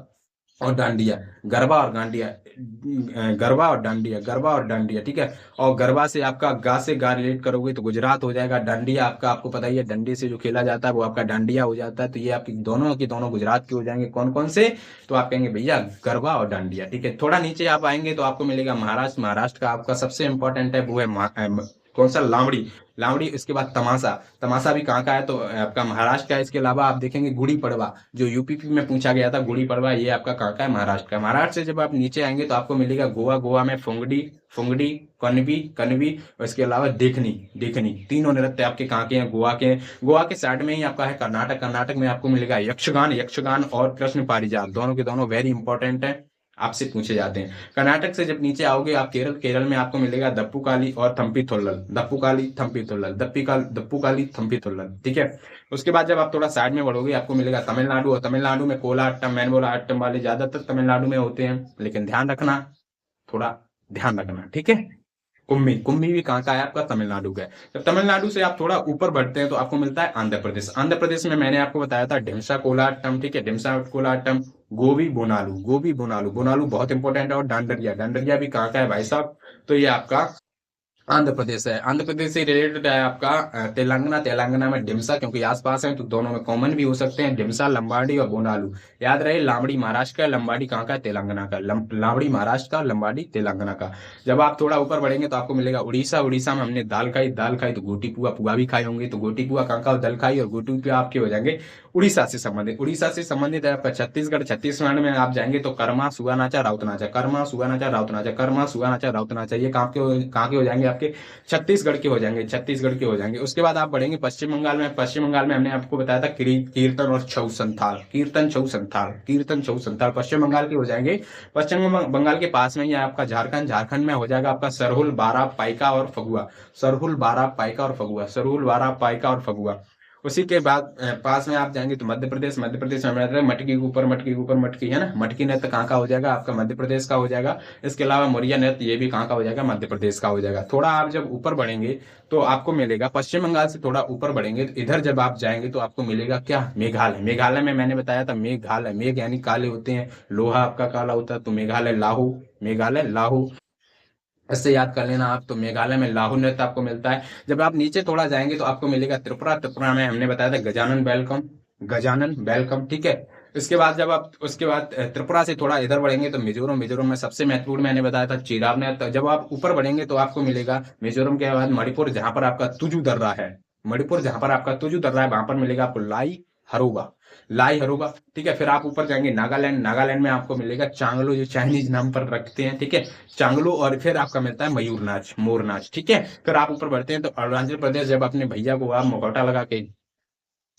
और डांडिया, गरबा और डांडिया, गरबा और डांडिया, गरबा और डांडिया, ठीक है। और गरबा से आपका गा से गा रिलेट करोगे तो गुजरात हो जाएगा। डांडिया आपका, आपको पता ही है डंडे से जो खेला जाता है वो आपका डांडिया हो जाता है। तो ये आपकी दोनों के दोनों गुजरात के हो जाएंगे। कौन कौन से? तो आप कहेंगे भैया गरबा और डांडिया, ठीक है। थोड़ा नीचे आप आएंगे तो आपको मिलेगा महाराष्ट्र। महाराष्ट्र का आपका सबसे इंपॉर्टेंट है वो है कौन सा, लावड़ी। लावड़ी, इसके बाद तमाशा। तमाशा भी कहाँ का है तो आपका महाराष्ट्र का है। इसके अलावा आप देखेंगे गुड़ी पड़वा, जो यूपी में पूछा गया था, गुड़ी पड़वा ये आपका कहाँ का है, महाराष्ट्र का। महाराष्ट्र से जब आप नीचे आएंगे तो आपको मिलेगा गोवा। गोवा में फुंगडी, फुंगडी, कनवी, कनवी, और इसके अलावा देखनी, देखनी। तीनों नृत्य आपके कहाँ के हैं, गोवा के हैं। गोवा के साइड में ही आपका है कर्नाटक। कर्नाटक में आपको मिलेगा यक्षगान, यक्षगान और कृष्ण पारिजात, दोनों के दोनों वेरी इंपॉर्टेंट है। आपसे पूछे जाते हैं। कर्नाटक से जब नीचे आओगे आप केरल, केरल में आपको मिलेगा दप्पू काली और थम्पी थोल्लल, दप्पू काली थम्पी थोल्लल, दप्पू काली थम्पी थोल्लल, ठीक है। उसके बाद जब आप थोड़ा साइड में बढ़ोगे आपको मिलेगा तमिलनाडु, और तमिलनाडु में कोला अट्टम, मैंने बोला अट्टम वाले ज्यादातर तमिलनाडु में होते हैं, लेकिन ध्यान रखना, थोड़ा ध्यान रखना, ठीक है। कुम्मी, कुम्मी भी कहाँ का है आपका? तमिलनाडु का है। जब तमिलनाडु से आप थोड़ा ऊपर बढ़ते हैं तो आपको मिलता है आंध्र प्रदेश। आंध्र प्रदेश में मैंने आपको बताया था ढिमसा कोलाट्टम, ठीक है, ढिमसा कोलाट्टम, गोबी बोनालू, गोबी बोनालू, बोनालू बहुत इंपॉर्टेंट है, और डांडरिया, डांडरिया भी कहाँ का है भाई साहब? तो ये आपका आंध्र प्रदेश है। आंध्र प्रदेश से रिलेटेड है आपका तेलंगाना, तेलंगाना में डिमसा, क्योंकि आसपास है तो दोनों में कॉमन भी हो सकते हैं, डिमसा, लंबाडी और बोनालू। याद रहे लामड़ी महाराष्ट्र का, लंबाडी कहाँ का है? तेलंगाना का। लामड़ी महाराष्ट्र का, लंबाडी तेलंगाना का। जब आप थोड़ा ऊपर बढ़ेंगे तो आपको मिलेगा उड़ीसा। उड़ीसा में हमने दाल खाई, दाल खाई तो गोटी पुआ, पुआ भी खाए होंगे, तो गोटी पुआ कहाँ का? दल खाई, और गोटी पुआ आपके हो जाएंगे उड़ीसा से संबंधित। उड़ीसा से संबंधित है आपका छत्तीसगढ़। छत्तीसगढ़ में आप जाएंगे तो कर्मा, सुगा नाचा, राउत नाचा, कर्मा, सुगा नाचा, राउत नाचा, कर्मा, सुगा नाचा, राउत नाचा, ये कहाँ के हो जाएंगे आपके? छत्तीसगढ़ के हो जाएंगे, छत्तीसगढ़ के हो जाएंगे। उसके बाद आप बढ़ेंगे पश्चिम बंगाल में। पश्चिम बंगाल में हमने आपको बताया था कीर्तन और छऊ संथाल, कीर्तन छऊ संथाल, कीर्तन छऊ संथाल पश्चिम बंगाल के हो जाएंगे। पश्चिम बंगाल के पास में ही है आपका झारखंड। झारखंड में हो जाएगा आपका सरहुल, बारा, पाइका और फगुआ, सरहुल, बारा, पाइका और फगुआ, सरहुल, बारा, पाइका और फगुआ। उसी के बाद पास में आप जाएंगे तो मध्य प्रदेश। मध्य प्रदेश में हमारे मटकी के ऊपर, मटकी के ऊपर मटकी है ना, मटकी नृत्य कहाँ का हो जाएगा आपका? मध्य प्रदेश का हो जाएगा। इसके अलावा मोरिया नृत्य, ये भी कहाँ का हो जाएगा? मध्य प्रदेश का हो जाएगा। थोड़ा आप जब ऊपर बढ़ेंगे तो आपको मिलेगा, पश्चिम बंगाल से थोड़ा ऊपर बढ़ेंगे तो इधर जब आप जाएंगे तो आपको मिलेगा क्या? मेघालय। मेघालय में मैंने बताया था मेघालय, मेघ यानी काले होते हैं, लोहा आपका काला होता है, तो मेघालय लाहू, मेघालय लाहू, इससे याद कर लेना आप। तो मेघालय में लाहौर नृत्य आपको मिलता है। जब आप नीचे थोड़ा जाएंगे तो आपको मिलेगा त्रिपुरा। त्रिपुरा में हमने बताया था गजानन वेलकम, गजानन वेलकम, ठीक है। इसके बाद जब आप उसके बाद त्रिपुरा से थोड़ा इधर बढ़ेंगे तो मिजोरम। मिजोरम में सबसे महत्वपूर्ण मैंने बताया था चिराब नृत्य। जब आप ऊपर बढ़ेंगे तो आपको मिलेगा मिजोरम के बाद मणिपुर, जहां पर आपका तुजू दर्रा है। मणिपुर जहां पर आपका तुजू दर्रा है वहां पर मिलेगा आपको लाई हरोबा, लाई हरोबा, ठीक है। फिर आप ऊपर जाएंगे नागालैंड। नागालैंड में आपको मिलेगा चांगलो, जो चाइनीज नाम पर रखते हैं, ठीक है, चांगलो। और फिर आपका मिलता है मयूर नाच, मोर नाच, ठीक है। फिर आप ऊपर बढ़ते हैं तो अरुणाचल प्रदेश। जब अपने भैया को आप मुखौटा लगा के,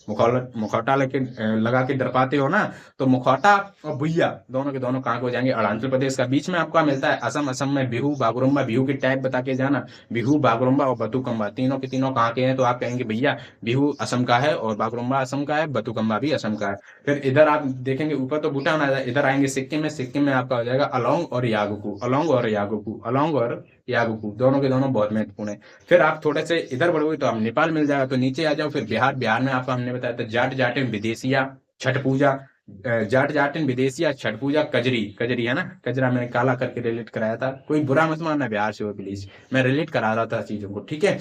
मुखौटा लगा के डरपाते हो ना, तो मुखौटा और भुइया दोनों के दोनों कहाँ को हो जाएंगे? अरुणाचल प्रदेश का। बीच में आपका मिलता है असम। असम में बिहू, बागुरुम्बा, बिहू की टाइप बता के जाना, बिहू, बागुरुम्बा और बतुकम्बा, तीनों के तीनों कहाँ के हैं? तो आप कहेंगे भैया बिहू असम का है, और बागुरुम्बा असम का है, बतुकम्बा भी असम का है। फिर इधर आप देखेंगे ऊपर तो भूटान आ जाए, इधर आएंगे सिक्किम में। सिक्किम में आपका हो जाएगा अलोंग और यागुकू, अलोंग और यागुकू, अलोंग और यागुकू, दोनों के दोनों बहुत महत्वपूर्ण है। फिर आप थोड़े से इधर बढ़ोगे तो आप नेपाल मिल जाएगा। तो नीचे आ जाओ फिर बिहार। बिहार में आपका हमने बताया था जाट जाटिन विदेशिया, छठ पूजा, जाट जाटिन विदेशिया, छठ पूजा, कजरी, कजरी है ना, कजरा मैंने काला करके रिलेट कराया था। कोई बुरा मत मानना बिहार से हो प्लीज, मैं रिलेट करा रहा था चीजों को, ठीक है।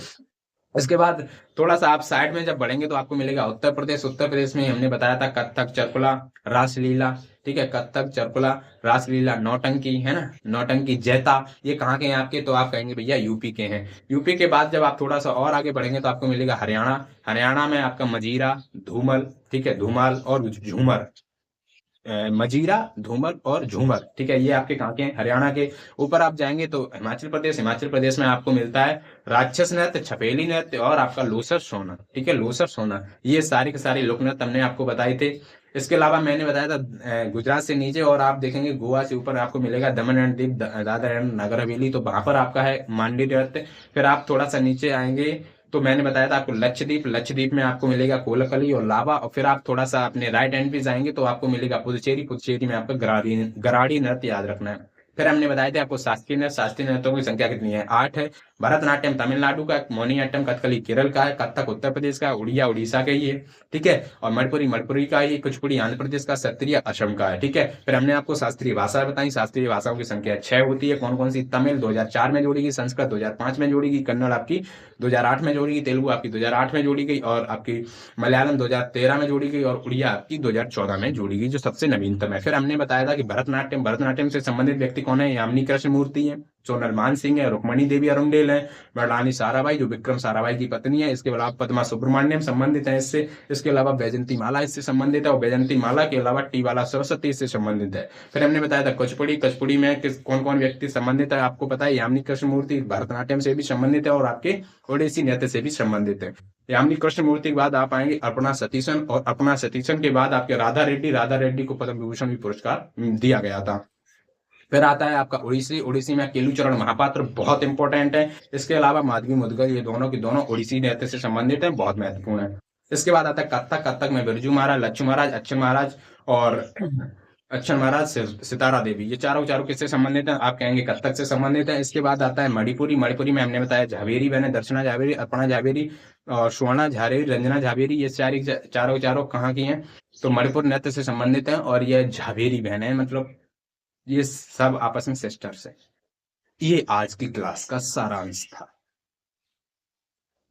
इसके बाद थोड़ा सा आप साइड में जब बढ़ेंगे तो आपको मिलेगा उत्तर प्रदेश। उत्तर प्रदेश में हमने बताया था कथक, चरकुला, रासलीला, ठीक है, कथक, चरकुला, रासलीला, नौटंकी, है ना, नौटंकी, जैता, ये कहाँ के हैं आपके? तो आप कहेंगे भैया यूपी के हैं। यूपी के बाद जब आप थोड़ा सा और आगे बढ़ेंगे तो आपको मिलेगा हरियाणा। हरियाणा में आपका मजीरा, धूमल, ठीक है, धूमाल और झूमर, मजीरा, धूमर और झूमर, ठीक है, ये आपके कहाँ के हैं? हरियाणा के। ऊपर आप जाएंगे तो हिमाचल प्रदेश। हिमाचल प्रदेश में आपको मिलता है राक्षस नृत्य, छपेली नृत्य और आपका लोसर सोना, ठीक है, लोसर सोना। ये सारे के सारे लोक नृत्य हमने आपको बताए थे। इसके अलावा मैंने बताया था गुजरात से नीचे और आप देखेंगे गोवा से ऊपर आपको मिलेगा दमन एंड दीव, दादर एंड नगर हवेली, तो वहां पर आपका है मांडी नृत्य। फिर आप थोड़ा सा नीचे आएंगे तो मैंने बताया था आपको लक्षद्वीप। लक्षद्वीप में आपको मिलेगा कोलकली और लावा। और फिर आप थोड़ा सा अपने राइट हैंड पे जाएंगे तो आपको मिलेगा पुदुचेरी। पुदुचेरी में आपका गराड़ी, गराड़ी नृत्य याद रखना है। फिर हमने बताया था आपको शास्त्रीय नृत्य। शास्त्रीय नृत्यों की संख्या कितनी है? 8 है। भरतनाट्यम तमिलनाडु का, मोहिनीअट्टम कथकली केरल का है, कथक उत्तर प्रदेश का, उड़िया उड़ीसा का ही है, ठीक है, और मणिपुरी मणिपुरी का ही, कुचिपुड़ी आंध्र प्रदेश का, सत्रिय असम का है, ठीक है। फिर हमने आपको शास्त्रीय भाषा बताई। शास्त्रीय भाषाओं की संख्या 6 होती है। कौन कौन सी? तमिल 2004 में जोड़ी गई, संस्कृत 2005 में जोड़ी गई, कन्नड़ आपकी 2008 में जोड़ी गई, तेलुगु आपकी 2008 में जोड़ी गई, और आपकी मलयालम 2013 में जोड़ी गई, और उड़िया आपकी 2014 में जोड़ी गई, जो सबसे नवीनतम है। फिर हमने बताया था कि भरतनाट्यम, भरतनाट्यम से संबंधित व्यक्ति कौन है? यामिनी कृष्ण मूर्ति है, सोनल मान सिंह है, रुक्मणी देवी अरुंडेल है, मृणाली साराभाई जो विक्रम साराभाई की पत्नी है, इसके अलावा पद्मा सुब्रमण्यम संबंधित है इससे। इसके अलावा वैजंती माला इससे संबंधित है, और वैजंती माला के अलावा टी वाला सरस्वती इससे संबंधित है। फिर हमने बताया था कुचिपुड़ी। कुचिपुड़ी में किस कौन कौन व्यक्ति संबंधित है आपको पता है? यामिनी कृष्ण मूर्ति भरतनाट्यम से भी संबंधित है और आपके ओडिसी नृत्य से भी संबंधित है। यामिनी कृष्ण मूर्ति के बाद आप आएंगे अर्पणा सतीशन, और अर्पणा सतीशन के बाद आपके राधा रेड्डी। राधा रेड्डी को पद्म विभूषण भी पुरस्कार दिया गया था। फिर आता है आपका ओडिसी। ओडिसी में केलुचरण महापात्र बहुत इंपॉर्टेंट है। इसके अलावा माधवी मुद्गल, ये दोनों की दोनों ओडिसी नृत्य से संबंधित हैं, बहुत महत्वपूर्ण है। इसके बाद आता है कत्थक। कत्थक में बिरजू महाराज, लच्छू महाराज, अच्छन महाराज और अच्छन महाराज, सितारा देवी, ये चारों चारों किससे संबंधित हैं? आप कहेंगे कत्थक से संबंधित है। इसके बाद आता है मणिपुरी। मणिपुरी में हमने बताया झावेरी बहन, दर्शना झावेरी, अर्पणा झावेरी और स्वर्णा झावेरी, रंजना झावेरी, ये चारों चारों कहाँ की हैं? तो मणिपुर नृत्य से संबंधित हैं और ये झावेरी बहन है, मतलब ये सब आपस में सिस्टर्स है। ये आज की क्लास का सारांश था।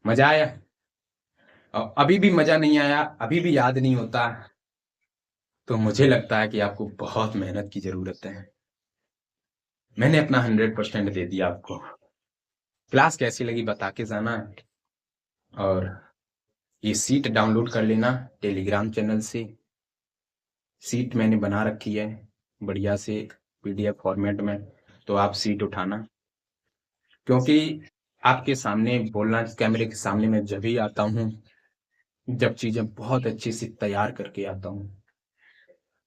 मजा आया? और अभी भी मजा नहीं आया, अभी भी याद नहीं होता, तो मुझे लगता है कि आपको बहुत मेहनत की जरूरत है। मैंने अपना 100% दे दिया आपको। क्लास कैसी लगी बता के जाना, और ये सीट डाउनलोड कर लेना टेलीग्राम चैनल से। सीट मैंने बना रखी है बढ़िया से PDF फॉर्मेट में, तो आप सीट उठाना, क्योंकि आपके सामने बोलना, कैमरे के सामने मैं जब भी आता हूँ जब चीजें बहुत अच्छी से तैयार करके आता हूँ।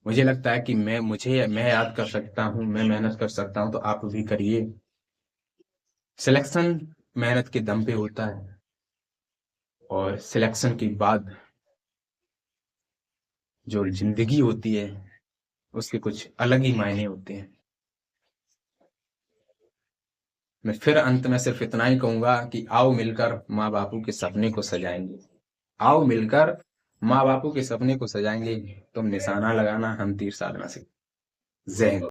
मुझे लगता है कि मैं याद कर सकता हूँ, मैं मेहनत कर सकता हूँ, तो आप भी करिए। सिलेक्शन मेहनत के दम पे होता है, और सिलेक्शन के बाद जो जिंदगी होती है उसके कुछ अलग ही मायने होते हैं। मैं फिर अंत में सिर्फ इतना ही कहूंगा कि आओ मिलकर माँ बापू के सपने को सजाएंगे। आओ मिलकर माँ बापू के सपने को सजाएंगे। तुम निशाना लगाना, हम तीर साधना से। जय हिंद।